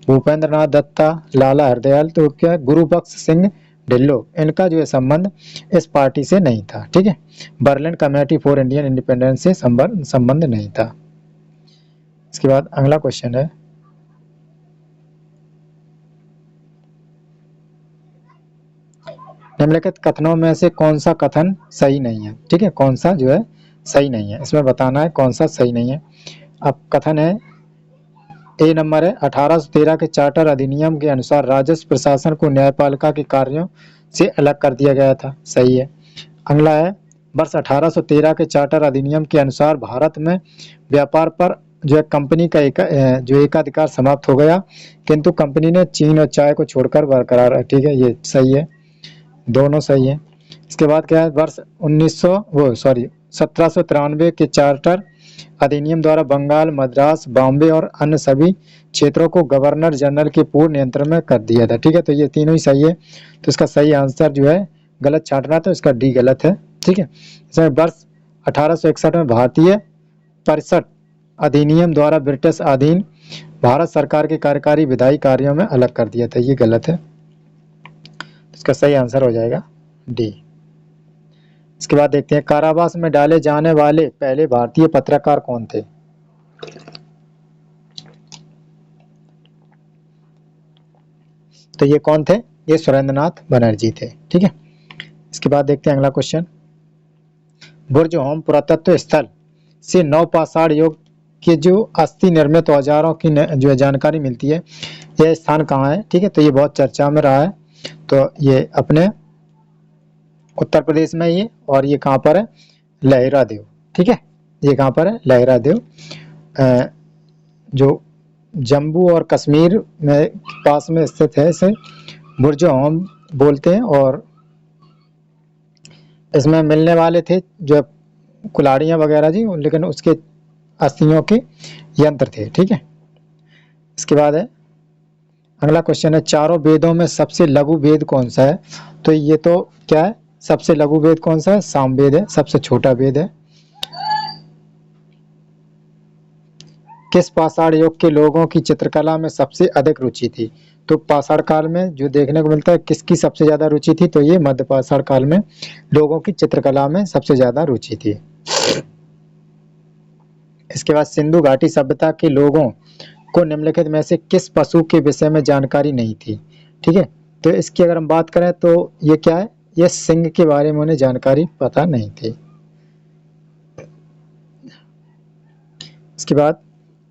भूपेंद्र नाथ दत्ता, लाला हरदयाल, तो क्या गुरु बख्श सिंह ढिल्लो, इनका जो है संबंध इस पार्टी से नहीं था, ठीक है। Berlin committee for Indian independence से संबंध नहीं था। इसके बाद अगला क्वेश्चन है, निम्नलिखित कथनों में से कौन सा कथन सही नहीं है? ठीक है, कौन सा जो है सही नहीं है, इसमें बताना है कौन सा सही नहीं है। अब कथन है, ए नंबर है, 1813 के चार्टर अधिनियम के अनुसार राजस्व प्रशासन को न्यायपालिका के कार्यों से अलग कर दिया गया था, सही है। अगला है, वर्ष 1813 के चार्टर अधिनियम के अनुसार भारत में व्यापार पर जो है कंपनी का एकाधिकार समाप्त हो गया, किंतु कंपनी ने चीन और चाय को छोड़कर बरकरार है, ठीक है, ये सही है, दोनों सही है। इसके बाद क्या है, वर्ष 1793 के चार्टर अधिनियम द्वारा बंगाल, मद्रास, बॉम्बे और अन्य सभी क्षेत्रों को गवर्नर जनरल के पूर्ण नियंत्रण में कर दिया था, ठीक है। तो ये तीनों ही सही है, तो इसका सही आंसर जो है गलत छांटना, तो इसका डी गलत है, ठीक है। इसमें वर्ष 1861 में भारतीय परिषद अधिनियम द्वारा ब्रिटिश अधीन भारत सरकार के कार्यकारी विधायी कार्यों में अलग कर दिया था, ये गलत है, इसका सही आंसर हो जाएगा डी। इसके बाद देखते हैं, कारावास में डाले जाने वाले पहले भारतीय पत्रकार कौन थे? तो ये कौन थे? ये सुरेंद्रनाथ बनर्जी थे, ठीक है। इसके बाद देखते हैं अगला क्वेश्चन, बुर्ज होम पुरातत्व स्थल से नवपाषाण युग के जो अस्थि निर्मित औजारों की जो है जानकारी मिलती है, यह स्थान कहाँ है? ठीक है, तो ये बहुत चर्चा में रहा है, तो ये अपने उत्तर प्रदेश में ये, और ये कहाँ पर है? लहरादेव, ठीक है, ये कहाँ पर है? लहरादेव, जो जम्मू और कश्मीर में पास में स्थित है, इसे बुर्ज होम बोलते हैं। और इसमें मिलने वाले थे जो कुल्हाड़ियाँ वगैरह जी, लेकिन उसके अस्थियों के यंत्र थे, ठीक है। इसके बाद है अगला क्वेश्चन है, चारों वेदों में सबसे लघु वेद कौन सा है? तो ये तो क्या है, सबसे लघु वेद कौन सा है? सामवेद है, सबसे छोटा वेद है। किस पाषाण युग के लोगों की चित्रकला में सबसे अधिक रुचि थी? तो पाषाण काल में जो देखने को मिलता है, किसकी सबसे ज्यादा रुचि थी? तो ये मध्य पाषाण काल में लोगों की चित्रकला में सबसे ज्यादा रुचि थी। इसके बाद, सिंधु घाटी सभ्यता के लोगों को निम्नलिखित में से किस पशु के विषय में जानकारी नहीं थी? ठीक है, तो इसकी अगर हम बात करें तो ये क्या है, ये सिंह के बारे में उन्हें जानकारी पता नहीं थी। इसके बाद,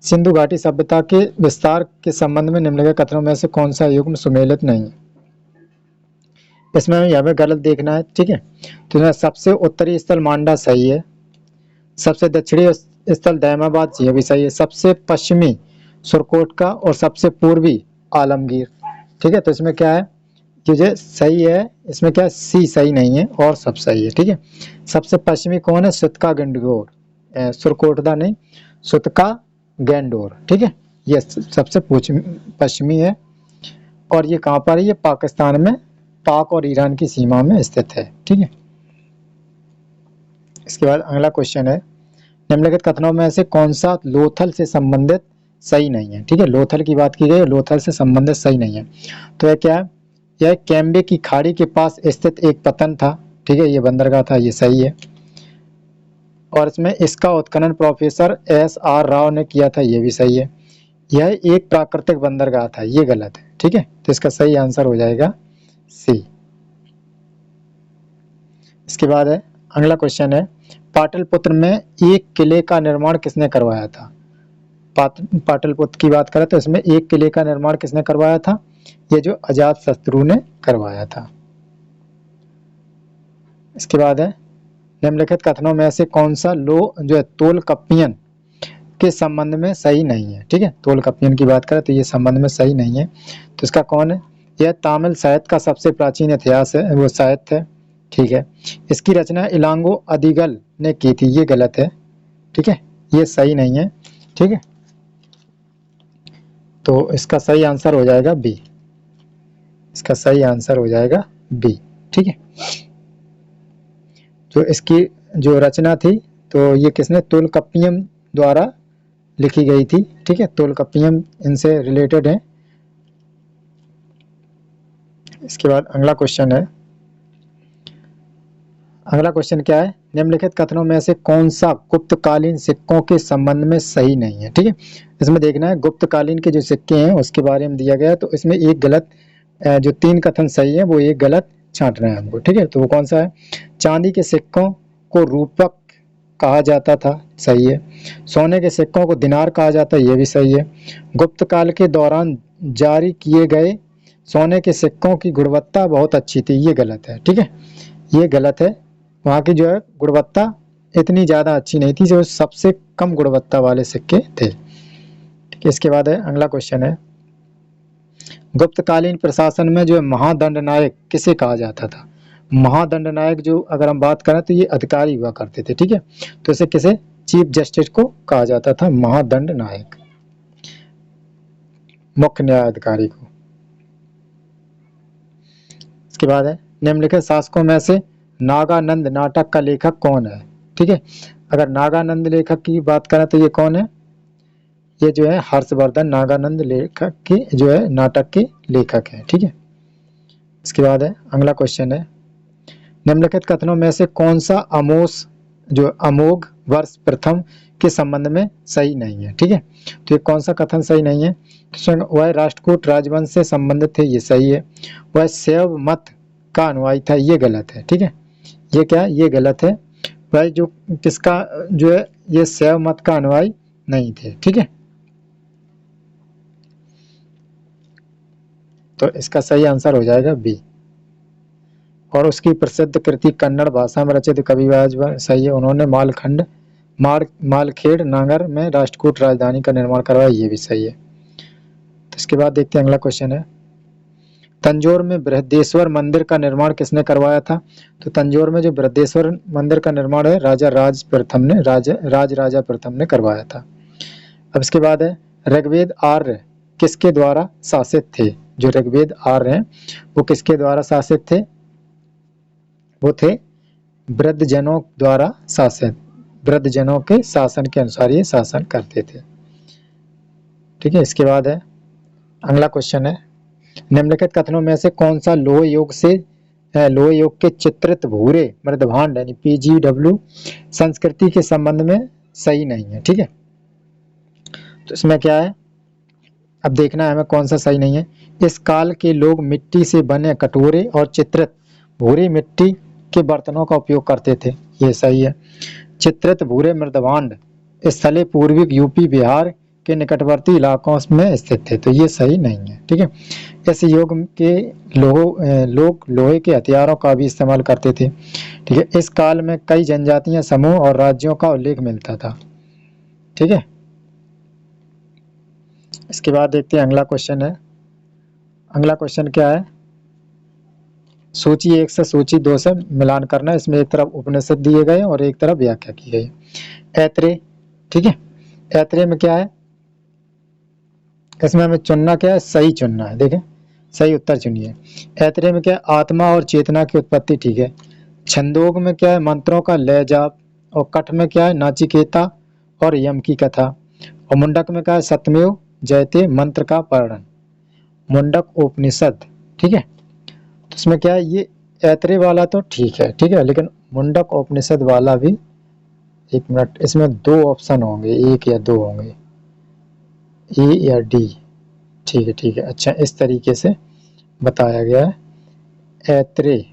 सिंधु घाटी सभ्यता के विस्तार के संबंध में निम्नलिखित कथनों में से कौन सा युग्म सुमेलित नहीं है? इसमें हमें गलत देखना है, ठीक है। तो इसमें सबसे उत्तरी स्थल मांडा सही है, सबसे दक्षिणी स्थल दहमाबाद ये भी सही है, सबसे पश्चिमी सुरकोटका और सबसे पूर्वी आलमगीर, ठीक है। तो इसमें क्या है, ये सही है, इसमें क्या है, सी सही नहीं है और सब सही है, ठीक है। सबसे पश्चिमी कौन है? सुतका गंडगोर, सुरकोटदा नहीं, सुतका गैंडोर। ठीक है, ये सबसे पश्चिमी है और ये कहाँ पर है? ये पाकिस्तान में पाक और ईरान की सीमा में स्थित है। ठीक है, इसके बाद अगला क्वेश्चन है, निम्नलिखित कथनों में से कौन सा लोथल से संबंधित सही नहीं है? ठीक है, लोथल की बात की गई है, लोथल से संबंधित सही नहीं है। तो यह क्या है? यह कैम्बे की खाड़ी के पास स्थित एक पतन था। ठीक है, ये बंदरगाह था, ये सही है। और इसमें इसका उत्खनन प्रोफेसर SR राव ने किया था, ये भी सही है। यह एक प्राकृतिक बंदरगाह था, ये गलत है। ठीक है, तो इसका सही आंसर हो जाएगा सी। इसके बाद है अगला क्वेश्चन है, पाटलिपुत्र में एक किले का निर्माण किसने करवाया था? पाटलिपुत्र की बात करें तो इसमें एक किले का निर्माण किसने करवाया था? ये जो अजातशत्रु ने करवाया था। इसके बाद है, निम्नलिखित कथनों में से कौन सा जो है तोलकप्पियन के संबंध में सही नहीं है? ठीक है, तोलकप्पियन की बात करें तो ये संबंध में सही नहीं है। तो इसका कौन है? यह तमिल साहित्य का सबसे प्राचीन इतिहास है, वो साहित्य है। ठीक है, इसकी रचना इलांगो अदिगल ने की थी, ये गलत है। ठीक है, ये सही नहीं है। ठीक है, तो इसका सही आंसर हो जाएगा बी। इसका सही आंसर हो जाएगा बी। ठीक है, तो इसकी जो रचना थी तो ये किसने? तोलकप्पियम द्वारा लिखी गई थी। ठीक है, तोलकप्पियम इनसे रिलेटेड है। इसके बाद अगला क्वेश्चन है, अगला क्वेश्चन क्या है? निम्नलिखित कथनों में से कौन सा गुप्तकालीन सिक्कों के संबंध में सही नहीं है? ठीक है, इसमें देखना है गुप्तकालीन के जो सिक्के हैं उसके बारे में दिया गया है, तो इसमें एक गलत, जो 3 कथन सही है वो एक गलत छांटना है हमको। ठीक है, तो वो कौन सा है? चांदी के सिक्कों को रूपक कहा जाता था, सही है। सोने के सिक्कों को दिनार कहा जाता है, ये भी सही है। गुप्त काल के दौरान जारी किए गए सोने के सिक्कों की गुणवत्ता बहुत अच्छी थी, ये गलत है। ठीक है, ये गलत है। वहाँ की जो है गुणवत्ता इतनी ज़्यादा अच्छी नहीं थी, जो सबसे कम गुणवत्ता वाले सिक्के थे। ठीक है, इसके बाद है अगला क्वेश्चन है, गुप्तकालीन प्रशासन में जो महादंड नायक किसे कहा जाता था? महादंड नायक जो अगर हम बात करें तो ये अधिकारी हुआ करते थे। ठीक है, तो इसे किसे? चीफ जस्टिस को कहा जाता था महादंड नायक, मुख्य न्यायाधिकारी को। इसके बाद है, निम्नलिखित शासकों में से नागानंद नाटक का लेखक कौन है? ठीक है, अगर नागानंद लेखक की बात करें तो ये कौन है? ये जो है हर्षवर्धन नागानंद लेखक की जो है नाटक के लेखक है। ठीक है, इसके बाद है अगला क्वेश्चन है, निम्नलिखित कथनों में से कौन सा अमोघ वर्ष प्रथम के संबंध में सही नहीं है? ठीक है, तो ये कौन सा कथन सही नहीं है? वह राष्ट्रकूट राजवंश से संबंधित थे, ये सही है। वह शैव मत का अनुयायी था, ये गलत है। ठीक है, ये क्या? ये गलत है। वह जो किसका जो है ये शैव मत का अनुयायी नहीं थे। ठीक है, तो इसका सही आंसर हो जाएगा बी। और उसकी प्रसिद्ध कृति कन्नड़ भाषा में रचित कविराज सही है, उन्होंने मालखेड़ नागर में राष्ट्रकूट राजधानी का निर्माण करवाया, ये भी सही है। तो इसके बाद देखते हैं अगला क्वेश्चन है, तंजौर में बृहदेश्वर मंदिर का निर्माण किसने करवाया था? तो तंजौर में जो बृहदेश्वर मंदिर का निर्माण है राजा राजा प्रथम ने करवाया था। अब इसके बाद है, ऋग्वेद आर्य किसके द्वारा शासित थे? जो ऋग्वेद आर्य हैं वो किसके द्वारा शासित थे? वो थे वृद्धजनों द्वारा शासित, वृद्धजनों के शासन के अनुसार ये शासन करते थे। ठीक है, इसके बाद है अगला क्वेश्चन है, निम्नलिखित कथनों में से कौन सा लोह युग के चित्रित भूरे मृदभांड यानी PGW संस्कृति के संबंध में सही नहीं है? ठीक है, तो इसमें क्या है, अब देखना है हमें कौन सा सही नहीं है। इस काल के लोग मिट्टी से बने कटोरे और चित्रित भूरी मिट्टी के बर्तनों का उपयोग करते थे, ये सही है। चित्रित भूरे मृदभांड स्थले पूर्वी यूपी बिहार के निकटवर्ती इलाकों में स्थित थे, तो ये सही नहीं है। ठीक है, इस युग के लोग लोहे के हथियारों का भी इस्तेमाल करते थे। ठीक है, इस काल में कई जनजातियां समूह और राज्यों का उल्लेख मिलता था। ठीक है, इसके बाद देखते हैं अगला क्वेश्चन है, अगला क्वेश्चन क्या है, सूची 1 से सूची 2 से मिलान करना। इसमें एक तरफ उपनिषद दिए गए और एक तरफ व्याख्या की गई। ऐत्रेय, ठीक है, ऐत्रेय में क्या है, इसमें हमें चुनना क्या है, सही चुनना है। देखें सही उत्तर चुनिए। ऐतरेय में क्या है, आत्मा और चेतना की उत्पत्ति, ठीक है। छंदोग में क्या है, मंत्रों का लय जाप। और कठ में क्या है, नाचिकेता और यम की कथा। और मुंडक में क्या है, सत्यमेव जयते मंत्र का वर्णन। मुंडक उपनिषद, ठीक है। तो इसमें क्या है, ये ऐतरेय वाला तो ठीक है, ठीक है, लेकिन मुंडक उपनिषद वाला भी, एक मिनट, इसमें दो ऑप्शन होंगे, एक या दो होंगे, ए या डी। ठीक है, ठीक है, अच्छा, इस तरीके से बताया गया है। ऐतरेय,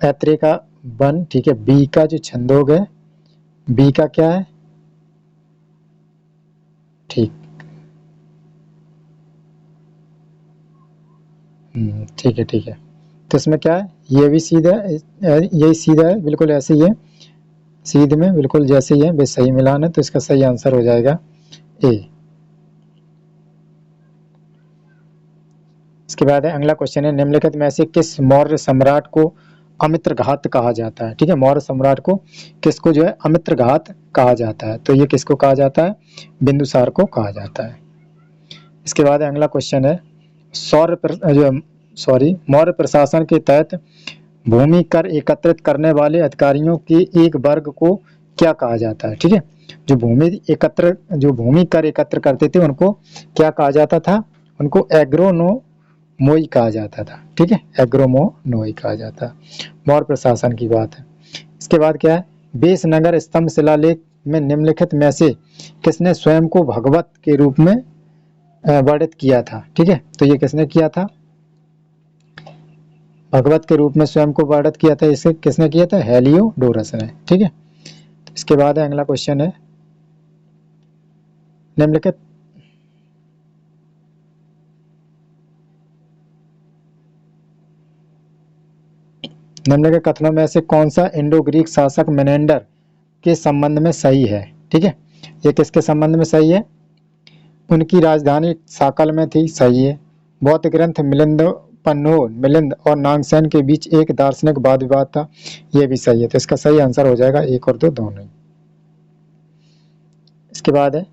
ऐतरेय का वन, ठीक है। बी का जो छंदोग है, बी का क्या है, ठीक, ठीक है, ठीक है। तो इसमें क्या है, ये भी सीधा है, यही सीधा है, बिल्कुल ऐसे ही है, सीध में बिल्कुल जैसे ही है, वे सही मिलान है। तो इसका सही आंसर हो जाएगा ए। इसके बाद है अगला क्वेश्चन है, निम्नलिखित में से किस मौर्य सम्राट को अमित्रघात कहा जाता है, ठीक है। मौर्य सम्राट को किसको जो है अमित्रघात कहा जाता है, तो ये किसको कहा जाता है, बिंदुसार को कहा जाता है। इसके बाद अगला क्वेश्चन है, मौर्य प्रशासन के तहत भूमि कर एकत्रित करने वाले अधिकारियों के एक वर्ग को क्या कहा जाता है, ठीक है। जो भूमि कर एकत्र करते थे उनको क्या कहा जाता था, उनको एग्रोनोमोई कहा जाता था, ठीक है, एग्रोनोमोई कहा जाता। मौर्य प्रशासन की बात है। इसके बाद क्या है, बेसनगर स्तंभ शिलालेख में निम्नलिखित में से किसने स्वयं को भगवत के रूप में वर्णित किया था, ठीक है। तो ये किसने किया था, भगवत के रूप में स्वयं को वर्णित किया था, इसे किसने किया था, हेलियोडोरस ने, ठीक है। तो इसके बाद है अगला क्वेश्चन है, निम्नलिखित निम्नलिखित कथनों में से कौन सा इंडो ग्रीक शासक मेनेंडर के संबंध में सही है, ठीक है। ये किसके संबंध में सही है, उनकी राजधानी साकल में थी, सही है। बौद्ध ग्रंथ मिलिंद और नागसेन के बीच एक दार्शनिक वाद विवाद था, यह भी सही है। तो इसका सही आंसर हो जाएगा एक और दो दोनों ही। इसके बाद है,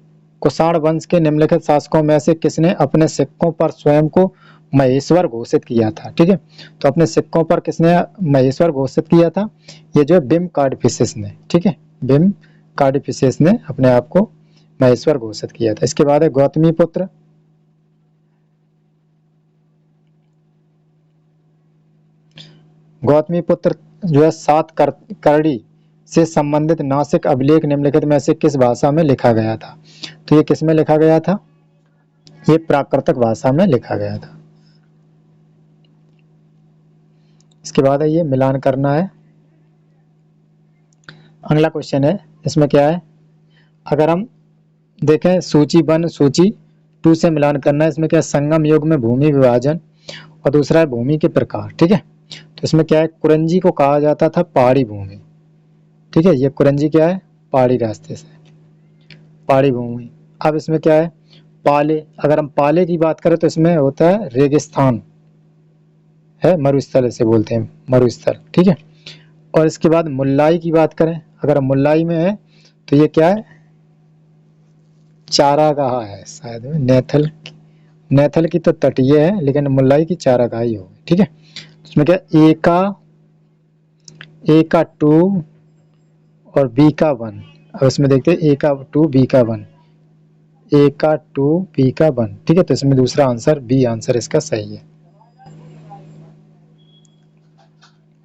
कुषाण वंश के निम्नलिखित शासकों में से किसने अपने सिक्कों पर स्वयं को महेश्वर घोषित किया था, ठीक है। तो अपने सिक्कों पर किसने महेश्वर घोषित किया था, ये जो बिम कार्डफिसेस ने, ठीक है, बिम कार्डफिसेस ने अपने आप को महेश्वर घोषित किया था। इसके बाद है गौतमी पुत्र, गौतमी पुत्र जो है सात करड़ी से संबंधित नासिक अभिलेख निम्नलिखित में से किस भाषा में लिखा गया था, तो ये किस में लिखा गया था, ये प्राकृतिक भाषा में लिखा गया था। इसके बाद है ये मिलान करना है। अगला क्वेश्चन है, इसमें क्या है, अगर हम देखें सूची 1 सूची 2 से मिलान करना है। इसमें क्या है, संगम युग में भूमि विभाजन, और दूसरा है भूमि के प्रकार, ठीक है। तो इसमें क्या है, कुरंजी को कहा जाता था पहाड़ी भूमि, ठीक है। ये कुरंजी क्या है, पहाड़ी रास्ते से, पहाड़ी भूमि। अब इसमें क्या है, पाले, अगर हम पाले की बात करें तो इसमें होता है रेगिस्तान, है मरुस्थल, इसे बोलते हैं मरुस्थल, ठीक है। और इसके बाद मुल्लाई की बात करें, अगर मुल्लाई में है तो ये क्या है, चारागाह है शायद में, नेथल की तो तटीय है, लेकिन मुल्लाई की चारागाह ही होगी, ठीक है। इसमें क्या, ए का 2 और बी का 1। अब इसमें देखते हैं, ए का 2 बी का 1, ए का 2 बी का 1, ठीक है। तो इसमें दूसरा आंसर बी आंसर इसका सही है।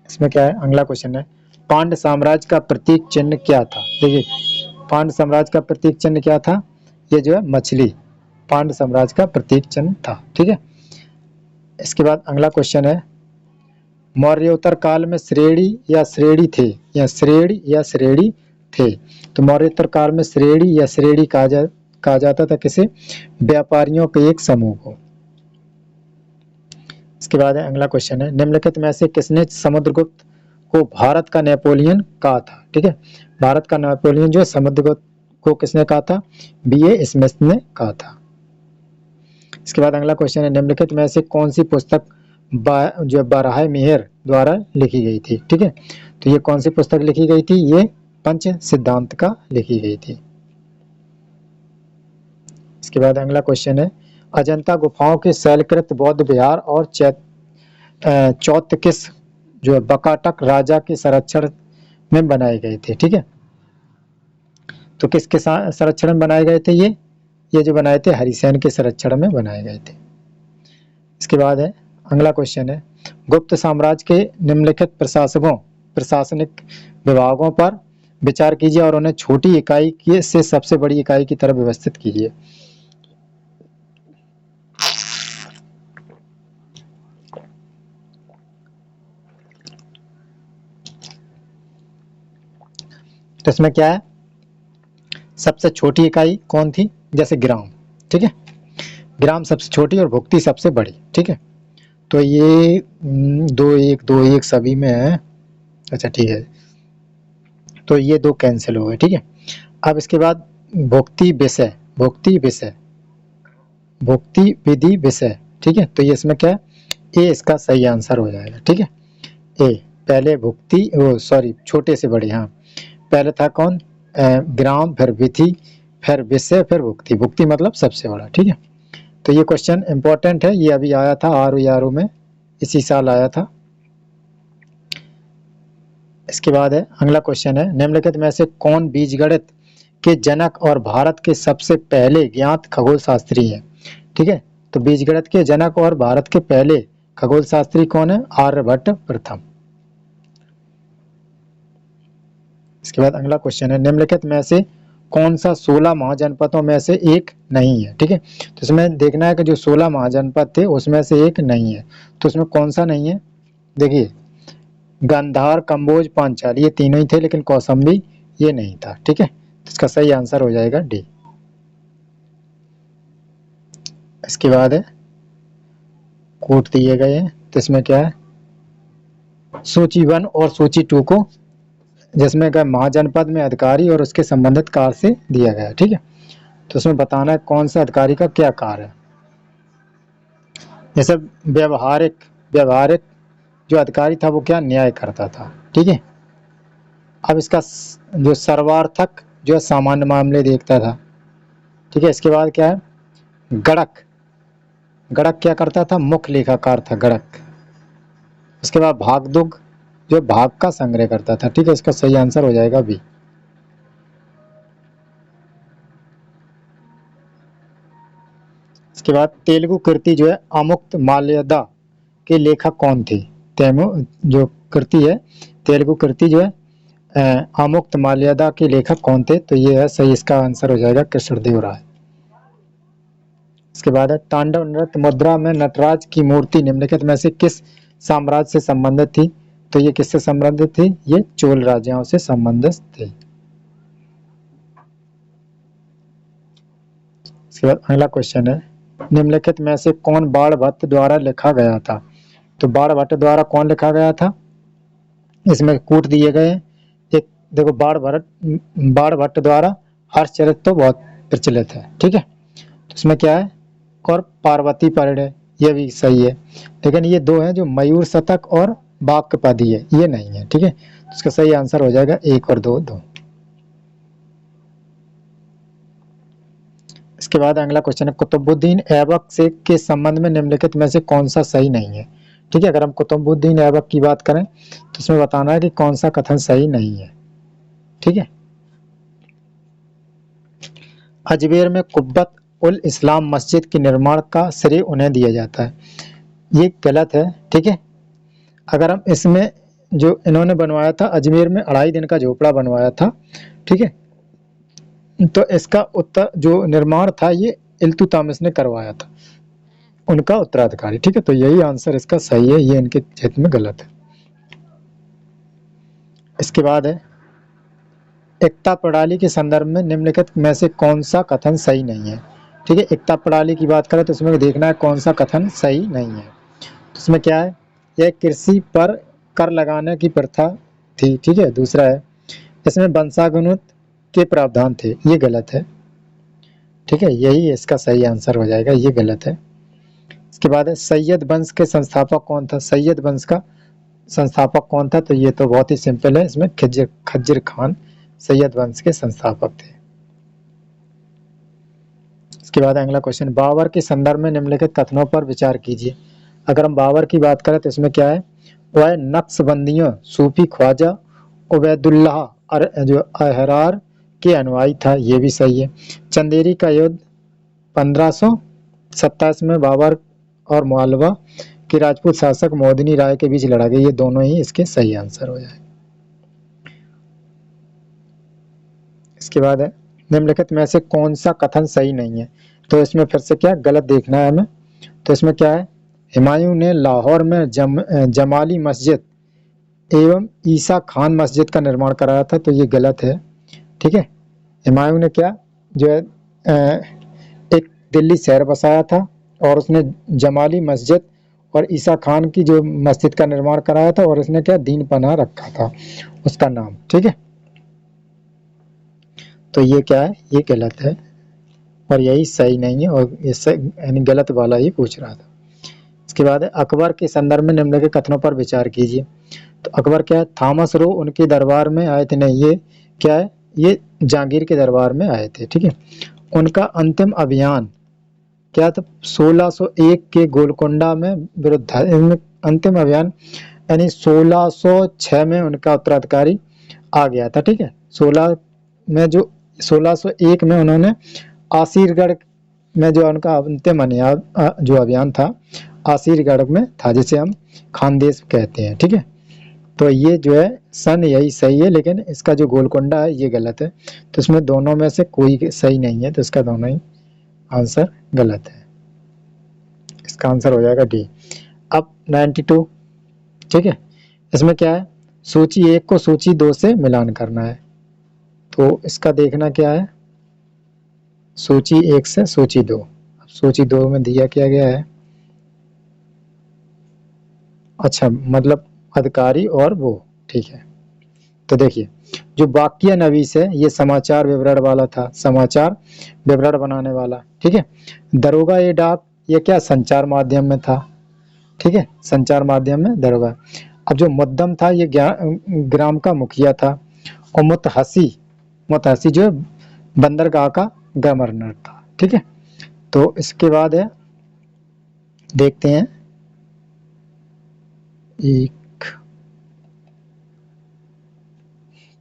इसमें क्या है, अगला क्वेश्चन है, पांड्य साम्राज्य का प्रतीक चिन्ह क्या था, देखिए पांड्य साम्राज्य का प्रतीक चिन्ह क्या था, ये जो है मछली पांड्य साम्राज्य का प्रतीक चिन्ह था, ठीक है। इसके बाद अगला क्वेश्चन है, मौर्योत्तर काल में श्रेणी या श्रेणी थे, या श्रेणी थे। तो मौर्योत्तर काल में श्रेणी या श्रेणी कहा जाता था किसे, व्यापारियों के एक समूह को। इसके बाद अगला क्वेश्चन है, निम्नलिखित में से किसने समुद्रगुप्त को भारत का नेपोलियन कहा था, ठीक है। भारत का नेपोलियन जो समुद्रगुप्त को किसने कहा था, B.A. स्मिथ ने कहा था। इसके बाद अगला क्वेश्चन है, निम्नलिखित में से कौन सी पुस्तक जो बारह मेहर द्वारा लिखी गई थी, ठीक है। तो ये कौन सी पुस्तक लिखी गई थी, ये पंच सिद्धांत का लिखी गई थी। इसके बाद अगला क्वेश्चन है, अजंता गुफाओं के शैलकृत बौद्ध विहार और चौथ किस जो है बकाटक राजा के संरक्षण में बनाए गए थे। ठीक है, तो किसके संरक्षण में बनाए गए थे? ये जो बनाए थे हरिसेन के संरक्षण में बनाए गए थे। इसके बाद है अगला क्वेश्चन है, गुप्त साम्राज्य के निम्नलिखित प्रशासनिक विभागों पर विचार कीजिए और उन्हें छोटी इकाई से सबसे बड़ी इकाई की तरफ व्यवस्थित कीजिए। तो इसमें क्या है, सबसे छोटी इकाई कौन थी? जैसे ग्राम, ठीक है, ग्राम सबसे छोटी और भुक्ति सबसे बड़ी। ठीक है, तो ये 2-1 सभी में है। अच्छा ठीक है, तो ये 2 कैंसिल हो गए। ठीक है, अब इसके बाद भुक्ति विधि विषय। ठीक है, तो ये इसमें क्या है, ए इसका सही आंसर हो जाएगा। ठीक है, ए पहले भुक्ति छोटे से बड़े। हाँ, पहले था कौन? ग्राम, फिर विधि, फिर विषय, फिर भुक्ति। भुक्ति मतलब सबसे बड़ा। ठीक है, तो ये क्वेश्चन इंपॉर्टेंट है, ये अभी आया था आरओ में, इसी साल आया था। इसके बाद है अगला क्वेश्चन है, निम्नलिखित में से कौन बीजगणित के जनक और भारत के सबसे पहले ज्ञात खगोल शास्त्री हैं? ठीक है, तो बीजगणित के जनक और भारत के पहले खगोल शास्त्री कौन है? आर्यभट्ट प्रथम। इसके बाद अगला क्वेश्चन है, निम्नलिखित में से कौन सा 16 महाजनपदों में से एक नहीं है? ठीक है, तो इसमें देखना है कि जो 16 महाजनपद थे उसमें से एक नहीं है, तो उसमें कौन सा नहीं है? देखिए, गांधार, कंबोज, पांचाल ये तीनों ही थे, लेकिन कौशाम्बी ये नहीं था। ठीक है, तो इसका सही आंसर हो जाएगा डी। इसके बाद है कोट दिए गए हैं, तो इसमें क्या है, सूची 1 और सूची 2 को, जिसमें क्या महाजनपद में अधिकारी और उसके संबंधित कार्य से दिया गया है। ठीक है, तो उसमें बताना है कौन सा अधिकारी का क्या कार्य है। जैसे व्यवहारिक जो अधिकारी था वो क्या न्याय करता था। ठीक है, अब इसका जो सर्वार्थक जो सामान्य मामले देखता था। ठीक है, इसके बाद क्या है, गणक क्या करता था? मुख्य लेखाकार था गणक। उसके बाद भागदुग जो भाग का संग्रह करता था। ठीक है, इसका सही आंसर हो जाएगा बी। इसके बाद तेलुगु कृति जो है अमुक्त माल्यदा के लेखक कौन थे? जो कृति है तेलुगु कृति जो है अमुक्त माल्यदा के लेखक कौन थे? तो ये है सही, इसका आंसर हो जाएगा कृष्णदेव राय। इसके बाद है तांडव नृत्य मुद्रा में नटराज की मूर्ति निम्नलिखित में से किस साम्राज्य से संबंधित थी? तो ये किससे संबंधित थी? ये चोल राजाओं से संबंधित थी। इसके बाद अगला क्वेश्चन है, निम्नलिखित में से कौन बाणभट्ट द्वारा लिखा गया था? तो बाणभट्ट द्वारा कौन लिखा गया था? इसमें कूट दिए गए। एक देखो, बाणभट्ट द्वारा हर्षचरित तो बहुत प्रचलित है। ठीक है, तो इसमें क्या है, और पार्वती परिणय ये भी सही है, लेकिन ये 2 हैं जो मयूर शतक और वाक्यपदी है, ये नहीं है। ठीक है, तो इसका सही आंसर हो जाएगा 1 और 2। इसके बाद अगला क्वेश्चन है, कुतुबुद्दीन ऐबक से के संबंध में निम्नलिखित में से कौन सा सही नहीं है? ठीक है, अगर हम कुतुबुद्दीन ऐबक की बात करें तो इसमें बताना है कि कौन सा कथन सही नहीं है। ठीक है, अजमेर में कुब्बत उल इस्लाम मस्जिद के निर्माण का श्रेय उन्हें दिया जाता है, ये गलत है। ठीक है, अगर हम इसमें जो इन्होंने बनवाया था अजमेर में 2.5 दिन का झोपड़ा बनवाया था। ठीक है, तो इसका उत्तर जो निर्माण था ये इल्तुतमिश ने करवाया था, उनका उत्तराधिकारी। ठीक है, तो यही आंसर इसका सही है, ये इनके क्षेत्र में गलत है। इसके बाद है एकता प्रणाली के संदर्भ में निम्नलिखित में से कौन सा कथन सही नहीं है? ठीक है, एकता प्रणाली की बात करें तो इसमें देखना है कौन सा कथन सही नहीं है। तो इसमें क्या है, यह कृषि पर कर लगाने की प्रथा थी। ठीक है, दूसरा है इसमें वंशागुनित के प्रावधान थे, ये गलत है। ठीक है, यही इसका सही आंसर हो जाएगा, ये गलत है। इसके बाद है सैयद वंश के संस्थापक कौन था? सैयद वंश का संस्थापक कौन था? तो ये तो बहुत ही सिंपल है, इसमें खज्जर खान सैयद वंश के संस्थापक थे। इसके बाद अगला क्वेश्चन, बाबर के संदर्भ में निम्नलिखित कथनों पर विचार कीजिए। अगर हम बाबर की बात करें तो इसमें क्या है, वह नक्शबंदियों सूफी ख्वाजा उबैदुल्लाह जो अहरार के अनुयायी था, ये भी सही है। चंदेरी का युद्ध 1527 में बाबर और मालवा के राजपूत शासक मोदिनी राय के बीच लड़ा गया, ये दोनों ही इसके सही आंसर हो जाए। इसके बाद है, निम्नलिखित में से कौन सा कथन सही नहीं है, तो इसमें फिर से क्या गलत देखना है हमें। तो इसमें क्या है, हुमायूं ने लाहौर में जमाली मस्जिद एवं ईसा खान मस्जिद का निर्माण कराया था, तो ये गलत है। ठीक है, हुमायूं ने क्या जो है एक दिल्ली शहर बसाया था और उसने जमाली मस्जिद और ईसा खान की जो मस्जिद का निर्माण कराया था, और उसने क्या दीन पनाह रखा था उसका नाम। ठीक है, तो ये क्या है, ये गलत है और यही सही नहीं है, और इससे यानी गलत वाला ही पूछ रहा था। इसके बाद अकबर के संदर्भ में निम्नलिखित कथनों पर विचार कीजिए। तो अकबर क्या है, थॉमस रो उनके दरबार में आए थे, नहीं ये क्या है, ये जहांगीर के दरबार में आए थे। ठीक है, उनका अंतिम अभियान क्या था, 1601 के गोलकोंडा में विरुद्ध था। अंतिम अभियान यानी 1606 में उनका उत्तराधिकारी आ गया था। ठीक है, 1601 में उन्होंने आसीरगढ़ में जो उनका अंतिम जो अभियान था आसीरगढ़ में था, जिसे हम खानदेश कहते हैं। ठीक है, तो ये जो है सन यही सही है, लेकिन इसका जो गोलकोंडा है ये गलत है। तो इसमें दोनों में से कोई सही नहीं है, तो इसका दोनों ही आंसर गलत है। इसका आंसर हो जाएगा डी। अब 92। ठीक है, इसमें क्या है, सूची 1 को सूची 2 से मिलान करना है। तो इसका देखना क्या है, सूची 1 से सूची 2। अब सूची 2 में दिया क्या गया है, अच्छा मतलब अधिकारी और वो। ठीक है, तो देखिए जो वाक्य नवीस है ये समाचार विवरण वाला था, समाचार विवरण बनाने वाला। ठीक है, दरोगा ए डाक ये क्या संचार माध्यम में था। ठीक है, संचार माध्यम में दरोगा। अब जो मुद्दम था ये ग्राम का मुखिया था, और मुतहसी जो बंदरगाह का गवर्नर था। ठीक है, तो इसके बाद है देखते हैं एक,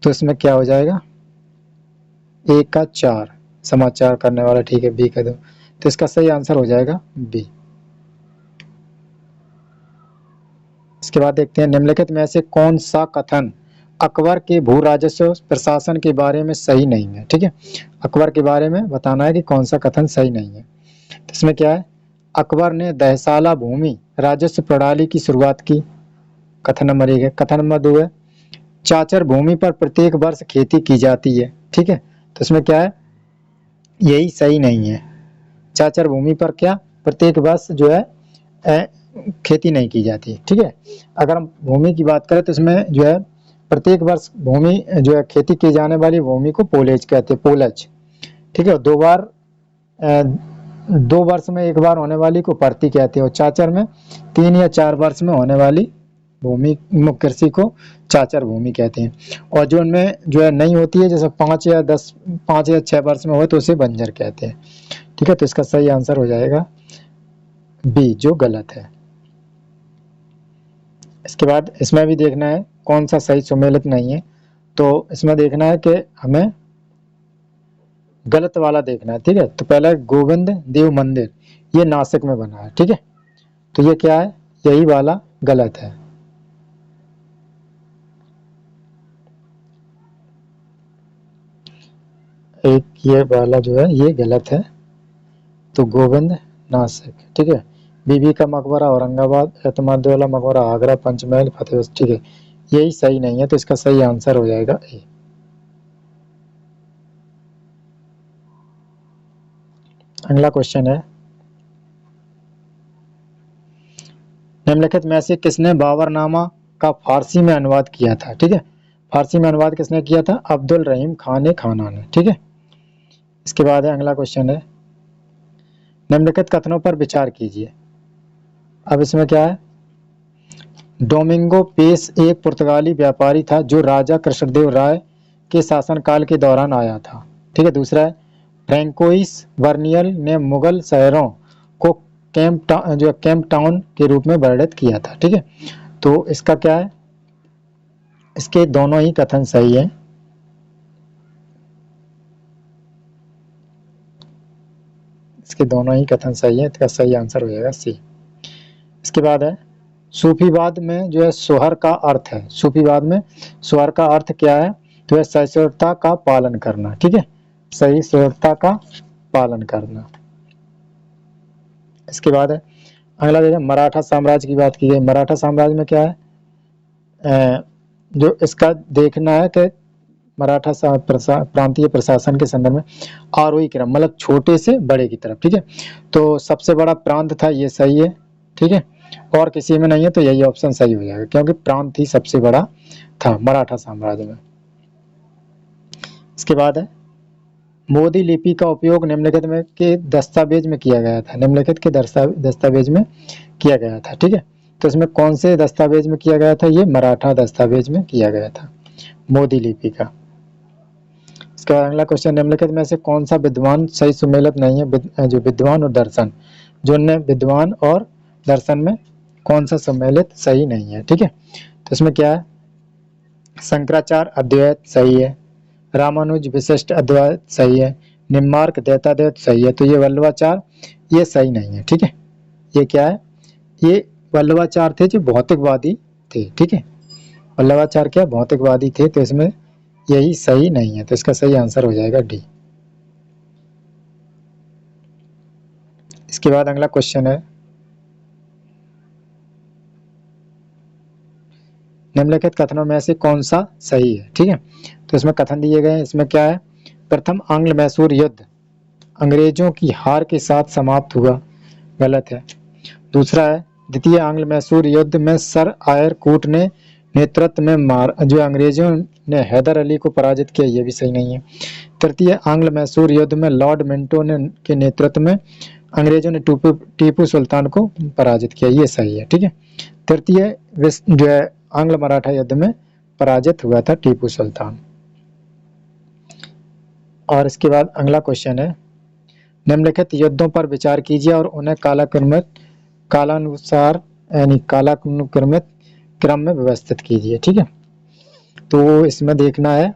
तो इसमें क्या हो जाएगा, 1 का 4 समाचार करने वाला। ठीक है, बी का 2, तो इसका सही आंसर हो जाएगा बी। इसके बाद देखते हैं निम्नलिखित में से कौन सा कथन अकबर के भू राजस्व प्रशासन के बारे में सही नहीं है। ठीक है, अकबर के बारे में बताना है कि कौन सा कथन सही नहीं है। तो इसमें क्या है, अकबर ने दहसाला भूमि राजस्व प्रणाली की शुरुआत की, कथन नंबर 1 है। कथन नंबर 2 है, चाचर भूमि पर प्रत्येक वर्ष खेती की जाती है। ठीक है, तो इसमें क्या है, यही सही नहीं है। चाचर भूमि पर क्या प्रत्येक वर्ष जो है खेती नहीं की जाती। ठीक है, अगर हम भूमि की बात करें तो इसमें जो है प्रत्येक वर्ष भूमि जो है खेती की जाने वाली भूमि को पोलेज कहते हैं, पोलज। ठीक है, 2 वर्ष में 1 बार होने वाली को परती कहते हैं, और चाचर में 3 या 4 वर्ष में होने वाली भूमि कृषि को चाचर भूमि कहते हैं। और जो उनमें जो है नहीं होती है, जैसे 5 या 6 वर्ष में हो तो उसे बंजर कहते हैं। ठीक है, तो इसका सही आंसर हो जाएगा बी जो गलत है। इसके बाद इसमें भी देखना है कौन सा सही सुमेलित नहीं है। तो इसमें देखना है कि हमें गलत वाला देखना है। ठीक है, तो पहला गोविंद देव मंदिर ये नासिक में बना है। ठीक है, तो ये क्या है, यही वाला गलत है। एक ये वाला जो है ये गलत है, तो गोविंद नासिक। ठीक है, बीबी का मकबरा औरंगाबाद, एतमादुल्ला मकबरा आगरा, पंचमहल फतेह। ठीक है, यही सही नहीं है, तो इसका सही आंसर हो जाएगा ए। अगला क्वेश्चन है, निम्नलिखित में से किसने बाबरनामा का फारसी में अनुवाद किया था। ठीक है, फारसी में अनुवाद किसने किया था, अब्दुल रहीम खान खाना ने। ठीक है, इसके बाद है अगला क्वेश्चन है, निम्नलिखित कथनों पर विचार कीजिए। अब इसमें क्या है, डोमिंगो पेस एक पुर्तगाली व्यापारी था जो राजा कृष्णदेव राय के शासनकाल के दौरान आया था। ठीक है, दूसरा है फ्रैंकोइस वर्नियल ने मुगल शहरों को कैंप टाउन के रूप में वर्णित किया था। ठीक है, तो इसका क्या है, इसके दोनों ही कथन सही है। इसके दोनों ही कथन सही है, इसका सही आंसर हो जाएगा सी। इसके बाद है सूफीवाद में जो है सोहर का अर्थ है, सूफीवाद में सोहर का अर्थ क्या है, तो है सहिष्णुता का पालन करना। ठीक है, सहिष्णुता का पालन करना। इसके बाद है अगला देखिए मराठा साम्राज्य की बात की गई। मराठा साम्राज्य में क्या है, जो इसका देखना है कि मराठा प्रांतीय प्रशासन के संदर्भ में आरोही क्रम, मतलब छोटे से बड़े की तरफ। ठीक है, तो सबसे बड़ा प्रांत था, ये सही है। ठीक है, और किसी में नहीं है तो यही ऑप्शन सही हो जाएगा, क्योंकि प्रांत ही सबसे बड़ा था मराठा साम्राज्य में। इसके बाद है मोदी लिपि का उपयोग निम्नलिखित में के दस्तावेज में किया गया था, निम्नलिखित के दस्तावेज में किया गया था। ठीक है, तो इसमें कौन से दस्तावेज में किया गया था, ये मराठा दस्तावेज में किया गया था मोदी लिपि का। इसका अगला क्वेश्चन निम्नलिखित में से कौन सा विद्वान सही सुमेलित नहीं है, जो विद्वान और दर्शन, जो विद्वान और दर्शन में कौन सा सम्मिलित सही नहीं है। ठीक है, तो इसमें क्या है, शंकराचार्य अद्वैत सही है, रामानुज विशिष्ट अद्वैत सही है, निम्बार्क द्वैताद्वैत सही है, तो ये वल्लभाचार्य ये सही नहीं है। ठीक है, ये क्या है, ये वल्लभाचार्य थे जो भौतिकवादी थे। ठीक है, वल्लभाचार्य क्या भौतिकवादी थे, तो इसमें यही सही नहीं है, तो इसका सही आंसर हो जाएगा डी। इसके बाद अगला क्वेश्चन है निम्नलिखित कथनों में से कौन सा सही है। ठीक है, तो इसमें कथन दिए गए हैं, इसमें क्या है, प्रथम आंग्ल मैसूर युद्ध अंग्रेजों की हार के साथ समाप्त हुआ, गलत है। दूसरा है द्वितीय आंग्ल मैसूर युद्ध में सर आयर कूट ने नेतृत्व में जो अंग्रेजों ने हैदर अली को पराजित किया, ये भी सही नहीं है। तृतीय आंग्ल मैसूर युद्ध में लॉर्ड मिंटो ने के नेतृत्व में अंग्रेजों ने टीपू सुल्तान को पराजित किया, ये सही है। ठीक है, तृतीय जो है आंग्ल मराठा युद्ध में पराजित हुआ था टीपू सुल्तान। और इसके बाद अगला क्वेश्चन है निम्नलिखित युद्धों पर विचार कीजिए और उन्हें कालानुसार यानी कालानुक्रमित क्रम में व्यवस्थित कीजिए। ठीक है, तो इसमें देखना है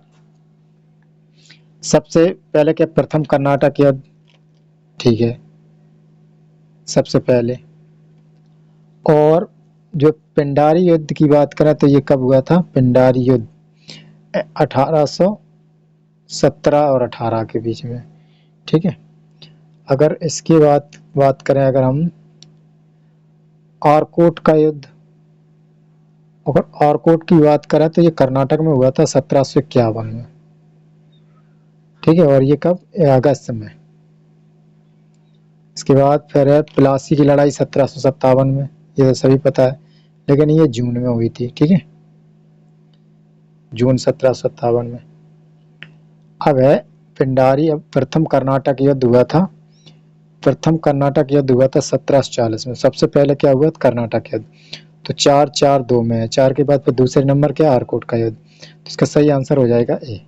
सबसे पहले क्या प्रथम कर्नाटक युद्ध, ठीक है सबसे पहले, और जो पिंडारी युद्ध की बात करें तो ये कब हुआ था, पिंडारी युद्ध 1817 और 18 के बीच में। ठीक है, अगर इसकी बात करें, अगर हम आरकोट का युद्ध, अगर आरकोट की बात करें तो ये कर्नाटक में हुआ था 1751 में। ठीक है, और ये कब, अगस्त में। इसके बाद फिर है प्लासी की लड़ाई 1757 में, ये तो सभी पता है, लेकिन ये जून में हुई थी। ठीक है, जून 1757 में। अब है पिंडारी, अब प्रथम कर्नाटक युद्ध हुआ था, प्रथम कर्नाटक युद्ध हुआ था 1740 में। सबसे पहले क्या हुआ था, कर्नाटक युद्ध, तो 4-4-2 में है, 4 के बाद फिर दूसरे नंबर क्या, आरकोट का युद्ध, तो इसका सही आंसर हो जाएगा ए।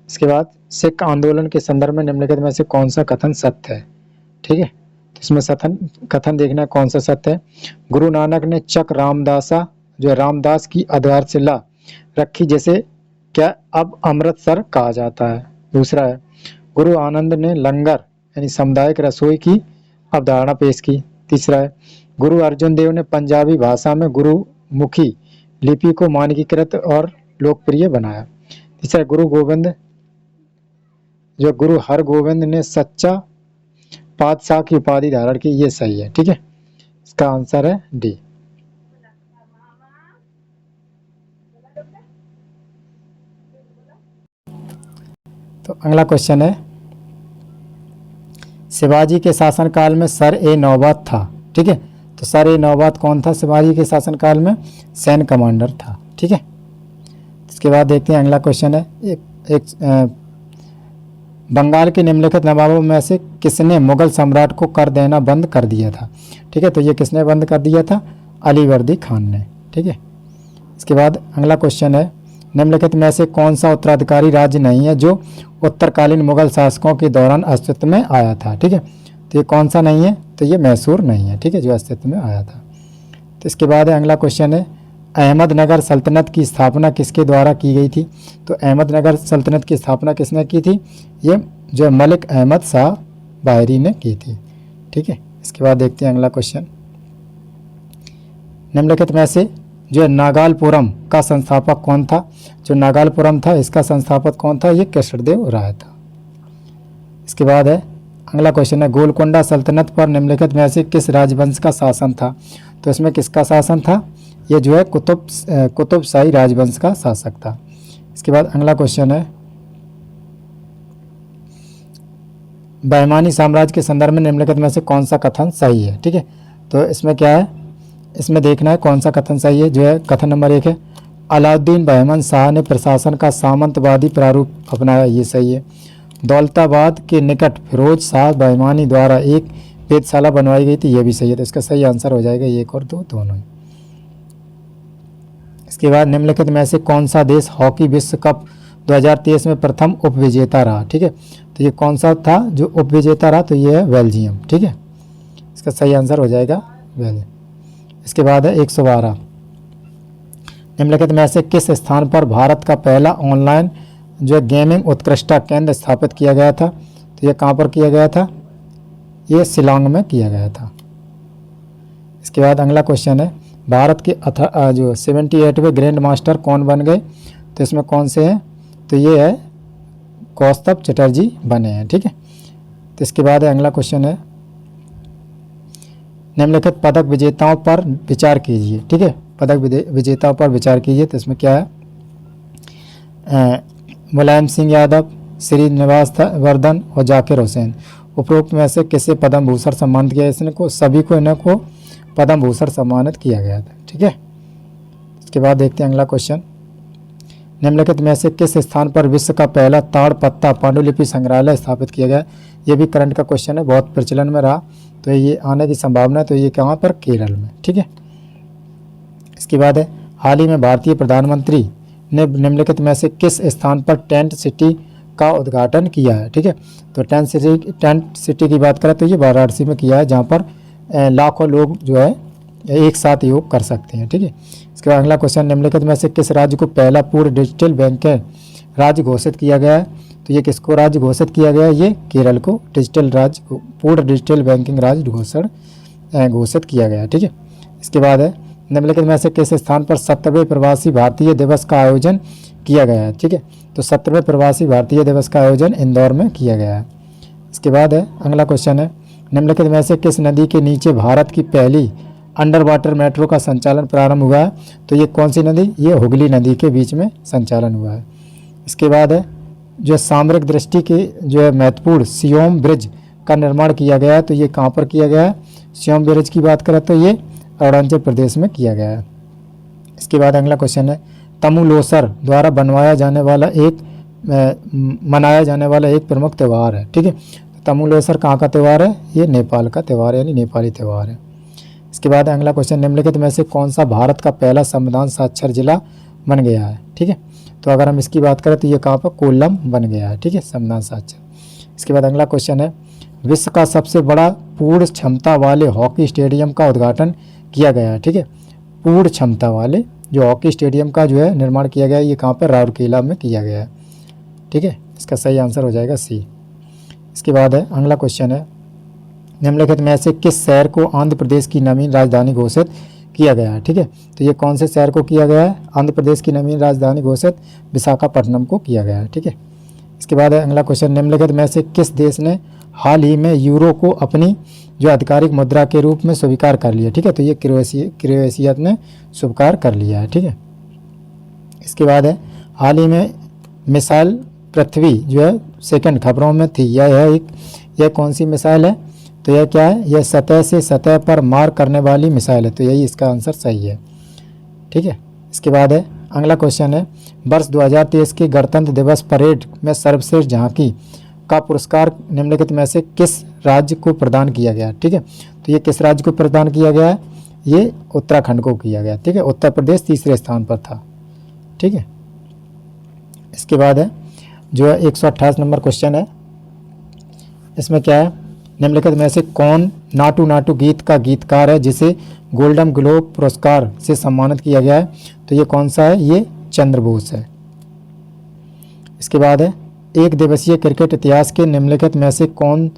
इसके बाद सिख आंदोलन के संदर्भ में निम्नलिखित में से कौन सा कथन सत्य है। ठीक है, तो इसमें कथन देखना कौन सा सत्य है, गुरु नानक ने चक रामदासा जो रामदास की आधारशिला रखी, जैसे क्या अब अमृतसर कहा जाता है। दूसरा है गुरु आनंद ने लंगर यानी सामुदायिक रसोई की अवधारणा पेश की। तीसरा है गुरु अर्जुन देव ने पंजाबी भाषा में गुरुमुखी लिपि को मानकीकृत और लोकप्रिय बनाया। तीसरा गुरु हरगोविंद ने सच्चा पातशाह की उपाधि धारण की, ये सही है। ठीक है, इसका आंसर है डी। तो अगला क्वेश्चन है शिवाजी के शासनकाल में सर ए नौबत था। ठीक है, तो सर ए नौबत कौन था शिवाजी के शासनकाल में, सैन्य कमांडर था। ठीक है, इसके बाद देखते हैं अगला क्वेश्चन है बंगाल के निम्नलिखित नवाबों में से किसने मुगल सम्राट को कर देना बंद कर दिया था। ठीक है, तो ये किसने बंद कर दिया था, अलीवर्दी खान ने। ठीक है, इसके बाद अगला क्वेश्चन है निम्नलिखित में से कौन सा उत्तराधिकारी राज्य नहीं है जो उत्तरकालीन मुगल शासकों के दौरान अस्तित्व में आया था। ठीक है, तो ये कौन सा नहीं है, तो ये मैसूर नहीं है। ठीक है, जो अस्तित्व में आया था। तो इसके बाद अगला क्वेश्चन है, अहमदनगर सल्तनत की स्थापना किसके द्वारा की गई थी। तो अहमदनगर सल्तनत की स्थापना किसने की थी, ये जो मलिक अहमद शाह बाहरी ने की थी। ठीक है, इसके बाद देखते हैं अगला क्वेश्चन, निम्नलिखित में से जो नागालपुरम का संस्थापक कौन था। जो नागालपुरम था इसका संस्थापक कौन था, ये कृष्णदेव राय था। इसके बाद है अगला क्वेश्चन है, गोलकोंडा सल्तनत पर निम्नलिखित में से किस राजवंश का शासन था। तो इसमें किसका शासन था, ये जो है कुतुबशाही राजवंश का शासक था। इसके बाद अगला क्वेश्चन है, बहमानी साम्राज्य के संदर्भ में निम्नलिखित में से कौन सा कथन सही है। ठीक है, तो इसमें क्या है, इसमें देखना है कौन सा कथन सही है। जो है कथन नंबर 1 है, अलाउद्दीन बहमन शाह ने प्रशासन का सामंतवादी प्रारूप अपनाया, ये सही है। दौलताबाद के निकट फिरोज शाह बहमानी द्वारा एक वेधशाला बनवाई गई थी, ये भी सही है। तो इसका सही आंसर हो जाएगा 1 और 2 दोनों ही। इसके बाद निम्नलिखित में से कौन सा देश हॉकी विश्व कप 2023 में प्रथम उपविजेता रहा। ठीक है, तो ये कौन सा था जो उपविजेता रहा, तो ये है बेल्जियम। ठीक है, इसका सही आंसर हो जाएगा बेल्जियम। इसके बाद है 112, निम्नलिखित में से किस स्थान पर भारत का पहला ऑनलाइन जो गेमिंग उत्कृष्टता केंद्र स्थापित किया गया था। तो ये कहाँ पर किया गया था, ये शिलांग में किया गया था। इसके बाद अगला क्वेश्चन है, भारत के जो 78वें ग्रैंड मास्टर कौन बन गए। तो इसमें कौन से हैं, तो ये है कौस्तभ चटर्जी बने हैं। ठीक है, तो इसके बाद अगला क्वेश्चन है, निम्नलिखित पदक विजेताओं पर विचार कीजिए। ठीक है, पदक विजेताओं पर विचार कीजिए। तो इसमें क्या है, मुलायम सिंह यादव, श्रीनिवास वर्धन और जाकिर हुसैन। उपरोक्त में से किसे पद्म भूषण सम्मानित किया, इसने को सभी को इन्हें को पद्म भूषण सम्मानित किया गया था। ठीक है, इसके बाद देखते हैं अगला क्वेश्चन, निम्नलिखित में से किस स्थान पर विश्व का पहला ताड़पत्ता पांडुलिपि संग्रहालय स्थापित किया गया। ये भी करंट का क्वेश्चन है, बहुत प्रचलन में रहा, तो ये आने की संभावना है। तो ये कहाँ पर, केरल में। ठीक है, इसके बाद है, हाल ही में भारतीय प्रधानमंत्री ने निम्नलिखित में से किस स्थान पर टेंट सिटी का उद्घाटन किया है। ठीक है, तो टेंट सिटी की बात करें तो ये वाराणसी में किया है, जहाँ पर लाखों लोग जो है एक साथ योग कर सकते हैं। ठीक है, इसके बाद अगला क्वेश्चन, निम्नलिखित में से किस राज्य को पहला पूर्ण डिजिटल बैंक राज्य घोषित किया गया है। तो ये किसको राज्य घोषित किया गया है, ये केरल को डिजिटल राज्य को पूर्ण डिजिटल बैंकिंग राज्य घोषित किया गया है। ठीक है, इसके बाद है, निम्नलिखित में से किस स्थान पर 70वें प्रवासी भारतीय दिवस का आयोजन किया गया है। ठीक है, तो 70वें प्रवासी भारतीय दिवस का आयोजन इंदौर में किया गया है। इसके बाद है अगला क्वेश्चन है, निम्नलिखित में से किस नदी के नीचे भारत की पहली अंडर वाटर मेट्रो का संचालन प्रारंभ हुआ है। तो ये कौन सी नदी, ये हुगली नदी के बीच में संचालन हुआ है। इसके बाद है, जो सामरिक दृष्टि के जो है महत्वपूर्ण सियोम ब्रिज का निर्माण किया गया है। तो ये कहाँ पर किया गया है, सियोम ब्रिज की बात करें तो ये अरुणाचल प्रदेश में किया गया है। इसके बाद अगला क्वेश्चन है, तमुलोसर द्वारा मनाया जाने वाला एक प्रमुख त्यौहार है। ठीक है, तमुलोसर कहाँ का त्यौहार है, ये नेपाल का त्यौहार है, यानी नेपाली त्यौहार है। इसके बाद अगला क्वेश्चन, निम्नलिखित में से कौन सा भारत का पहला संविधान साक्षर जिला बन गया है। ठीक है, तो अगर हम इसकी बात करें तो ये कहाँ पर, कोल्लम बन गया है। ठीक है, संविधान साक्षर। इसके बाद अगला क्वेश्चन है, विश्व का सबसे बड़ा पूर्ण क्षमता वाले हॉकी स्टेडियम का उद्घाटन किया गया है। ठीक है, पूर्ण क्षमता वाले जो हॉकी स्टेडियम का जो है निर्माण किया गया है, ये कहाँ पर, राउरकेला में किया गया है। ठीक है, इसका सही आंसर हो जाएगा सी। इसके बाद है अगला क्वेश्चन है, निम्नलिखित में से किस शहर को आंध्र प्रदेश की नवीन राजधानी घोषित किया गया है। ठीक है, तो ये कौन से शहर को किया गया है, आंध्र प्रदेश की नवीन राजधानी घोषित विशाखापट्टनम को किया गया है। ठीक है, इसके बाद है अगला क्वेश्चन, निम्नलिखित में से किस देश ने हाल ही में यूरो को अपनी जो आधिकारिक मुद्रा के रूप में स्वीकार कर लिया। ठीक है, तो ये क्रोएशिया ने स्वीकार कर लिया है। ठीक है, इसके बाद है, हाल ही में मिसाइल पृथ्वी जो है सेकंड खबरों में थी, यह कौन सी मिसाइल है। तो यह क्या है, यह सतह से सतह पर मार करने वाली मिसाइल है। तो यही इसका आंसर सही है। ठीक है, इसके बाद है अगला क्वेश्चन है, वर्ष 2023 के गणतंत्र दिवस परेड में सर्वश्रेष्ठ झांकी का पुरस्कार निम्नलिखित में से किस राज्य को प्रदान किया गया। ठीक है, तो ये किस राज्य को प्रदान किया गया है, ये उत्तराखंड को किया गया। ठीक है, उत्तर प्रदेश तीसरे स्थान पर था। ठीक है, इसके बाद है जो है 128 नंबर क्वेश्चन है, इसमें क्या है, निम्नलिखित में से कौन नाटू नाटू गीत का गीतकार है जिसे गोल्डन ग्लोब पुरस्कार से सम्मानित किया गया है? तो ये कौन सा है? ये चंद्र बोस है। इसके बाद है एक दिवसीय क्रिकेट इतिहास के निम्नलिखित में से कौन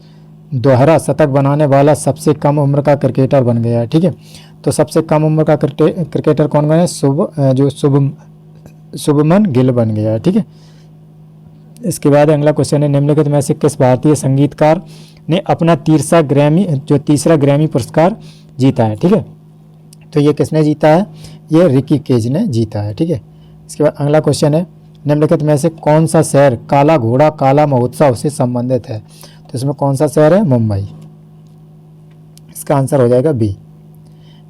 दोहरा शतक बनाने वाला सबसे कम उम्र का क्रिकेटर बन गया है? ठीक है, तो सबसे कम उम्र का क्रिकेटर कौन बना है? शुभमन गिल बन गया है। ठीक है, इसके बाद अगला क्वेश्चन है निम्नलिखित में से किस भारतीय संगीतकार ने अपना तीसरा ग्रैमी पुरस्कार जीता है? ठीक है, तो ये किसने जीता है? ये रिकी केज ने जीता है। ठीक है, इसके बाद अगला क्वेश्चन है निम्नलिखित में से कौन सा शहर काला घोड़ा काला महोत्सव से संबंधित है? तो इसमें कौन सा शहर है? मुंबई। इसका आंसर हो जाएगा बी।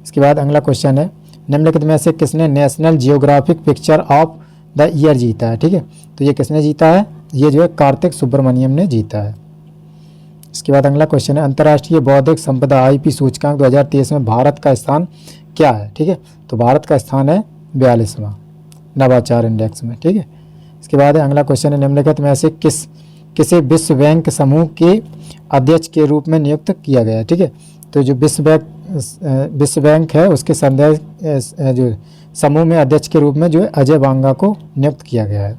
इसके बाद अगला क्वेश्चन है निम्नलिखित में से किसने national geographic picture of the year जीता है? ठीक है, तो ये किसने जीता है? ये जो है कार्तिक सुब्रमण्यम ने जीता है। इसके बाद अगला क्वेश्चन है अंतर्राष्ट्रीय बौद्धिक संपदा आईपी सूचकांक 2023 में भारत का स्थान क्या है? ठीक है, तो भारत का स्थान है 42वां नवाचार इंडेक्स में। ठीक है, इसके बाद अगला क्वेश्चन है निम्नलिखित में से किसे विश्व बैंक समूह के अध्यक्ष के रूप में नियुक्त किया गया है? ठीक है, तो जो विश्व बैंक है उसके जो समूह में अध्यक्ष के रूप में जो है अजय बांगा को नियुक्त किया गया है।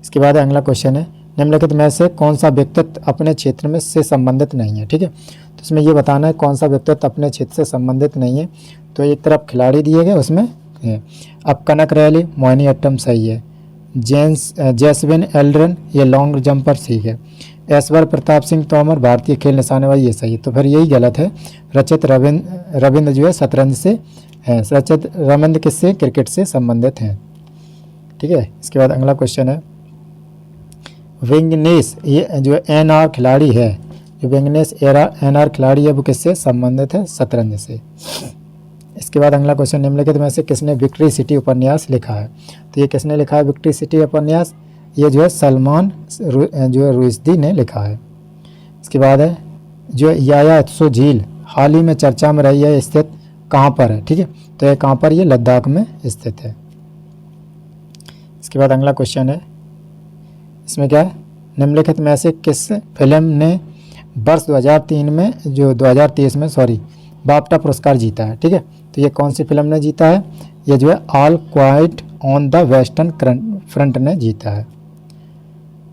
इसके बाद अगला क्वेश्चन है निम्नलिखित में से कौन सा व्यक्तित्व अपने क्षेत्र में से संबंधित नहीं है? ठीक है, तो इसमें ये बताना है कौन सा व्यक्तित्व अपने क्षेत्र से संबंधित नहीं है। तो एक तरफ खिलाड़ी दिए गए उसमें है। अब कनक रैली मोहिनीअट्टम सही है, जैस्विन एल्ड्रन ये लॉन्ग जंपर ठीक है, ऐश्वर्य प्रताप सिंह तोमर भारतीय खेल निशानेबाजी ये सही है। तो फिर यही गलत है, रचित रविंद्र जो है शतरंज से हैं, रचित रविंद्र किससे? क्रिकेट से संबंधित हैं। ठीक है, इसके बाद अगला क्वेश्चन है विंगनेस ये जो एनआर खिलाड़ी है, जो विंगनेस एनआर खिलाड़ी है वो किससे संबंधित है? शतरंज से। इसके बाद अगला क्वेश्चन निम्नलिखित में से किसने विक्ट्री सिटी उपन्यास लिखा है? तो ये किसने लिखा है विक्ट्री सिटी उपन्यास? ये जो है सलमान जो है रुश्दी ने लिखा है। इसके बाद है जो याया त्सो झील हाल ही में चर्चा में रही है, स्थित कहाँ पर है? ठीक है, तो ये कहाँ पर? ये लद्दाख में स्थित है। इसके बाद अगला क्वेश्चन है इसमें क्या है निम्नलिखित में से किस फिल्म ने वर्ष 2023 में बाफ्टा पुरस्कार जीता है? ठीक है, तो ये कौन सी फिल्म ने जीता है? ये जो है all quite on the western front ने जीता है।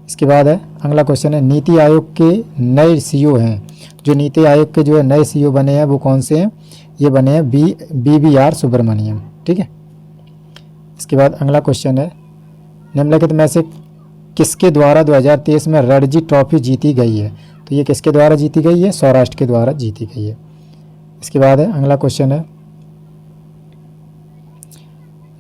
इसके बाद है अगला क्वेश्चन है नीति आयोग के नए सीईओ हैं, जो नीति आयोग के जो है नए सीईओ बने हैं वो कौन से हैं? ये बने हैं BVR सुब्रमण्यम। ठीक है, इसके बाद अगला क्वेश्चन है निम्नलिखित में से किसके द्वारा 2023 में रणजी ट्रॉफी जीती गई है? तो ये किसके द्वारा जीती गई है? सौराष्ट्र के द्वारा जीती गई है। इसके बाद है अगला क्वेश्चन है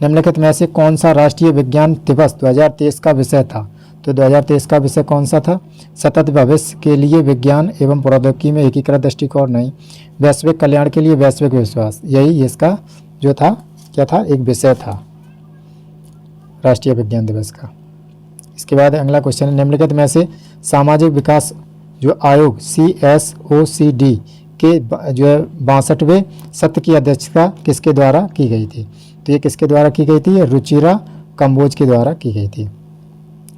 निम्नलिखित में से कौन सा राष्ट्रीय विज्ञान दिवस 2023 का विषय था? तो 2023 का विषय कौन सा था? सतत भविष्य के लिए विज्ञान एवं प्रौद्योगिकी में एकीकृत दृष्टिकोण नहीं, वैश्विक कल्याण के लिए वैश्विक विश्वास, यही इसका जो था क्या था? एक विषय था राष्ट्रीय विज्ञान दिवस का। इसके बाद अगला क्वेश्चन है निम्नलिखित में से सामाजिक विकास जो आयोग CSOCD के जो है 62वें सत्र की अध्यक्षता किसके द्वारा की गई थी? तो ये किसके द्वारा की गई थी? ये रुचिरा कंबोज के द्वारा की गई थी।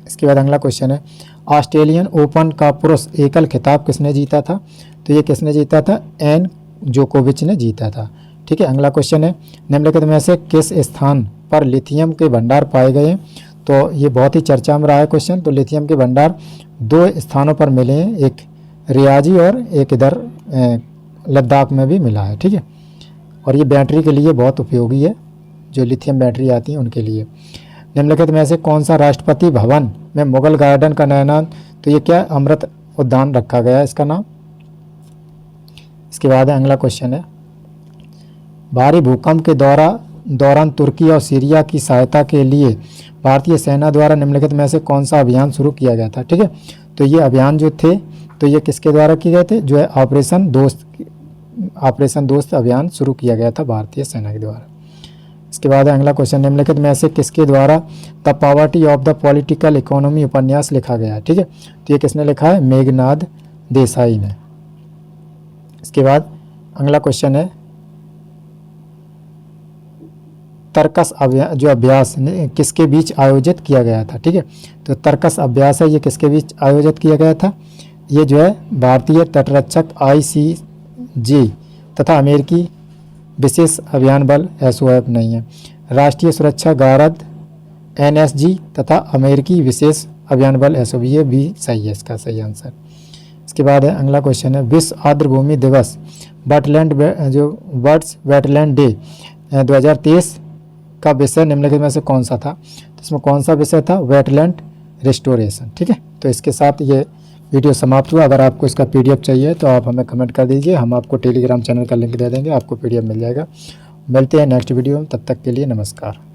इसके बाद अगला क्वेश्चन है ऑस्ट्रेलियन ओपन का पुरुष एकल खिताब किसने जीता था? तो ये किसने जीता था? एन जोकोविच ने जीता था। ठीक है, अगला क्वेश्चन है निम्नलिखित में से किस स्थान पर लिथियम के भंडार पाए गए? तो ये बहुत ही चर्चा में रहा है क्वेश्चन। तो लिथियम के भंडार 2 स्थानों पर मिले हैं, एक रियाजी और एक इधर लद्दाख में भी मिला है। ठीक है, और ये बैटरी के लिए बहुत उपयोगी है, जो लिथियम बैटरी आती है उनके लिए। निम्नलिखित में से कौन सा राष्ट्रपति भवन में मुगल गार्डन का निर्माण? तो ये क्या? अमृत उद्यान रखा गया है इसका नाम। इसके बाद अगला क्वेश्चन है भारी भूकंप के दौरान तुर्की और सीरिया की सहायता के लिए भारतीय सेना द्वारा निम्नलिखित में से कौन सा अभियान शुरू किया गया था? ठीक है, तो ये अभियान जो थे तो ये किसके द्वारा किए गए थे? जो है ऑपरेशन दोस्त अभियान शुरू किया गया था भारतीय सेना के द्वारा। इसके बाद अगला क्वेश्चन निम्नलिखित में से किसके द्वारा the poverty of the political economy उपन्यास लिखा गया है? ठीक है, तो ये किसने लिखा है? मेघनाद देसाई ने। इसके बाद अगला क्वेश्चन है तर्कस जो अभ्यास किसके बीच आयोजित किया गया था। ठीक है, तो तर्कस अभ्यास है ये किसके बीच आयोजित किया गया था, ये जो है भारतीय तटरक्षक ICG तथा अमेरिकी विशेष अभियान बल SOF नहीं है, राष्ट्रीय सुरक्षा गारद NSG तथा अमेरिकी विशेष अभियान बल SOV, ये भी सही है इसका सही आंसर। इसके बाद है अगला क्वेश्चन है विश्व आर्द्रभूमि दिवस वेटलैंड जो वर्ल्ड्स वेटलैंड डे 2023 का विषय निम्नलिखित में से कौन सा था, तो इसमें कौन सा विषय था, वेटलैंड रिस्टोरेशन। ठीक है, तो इसके साथ ये वीडियो समाप्त हुआ। अगर आपको इसका PDF चाहिए तो आप हमें कमेंट कर दीजिए, हम आपको टेलीग्राम चैनल का लिंक दे देंगे, आपको PDF मिल जाएगा। मिलते हैं नेक्स्ट वीडियो में, तब तक के लिए नमस्कार।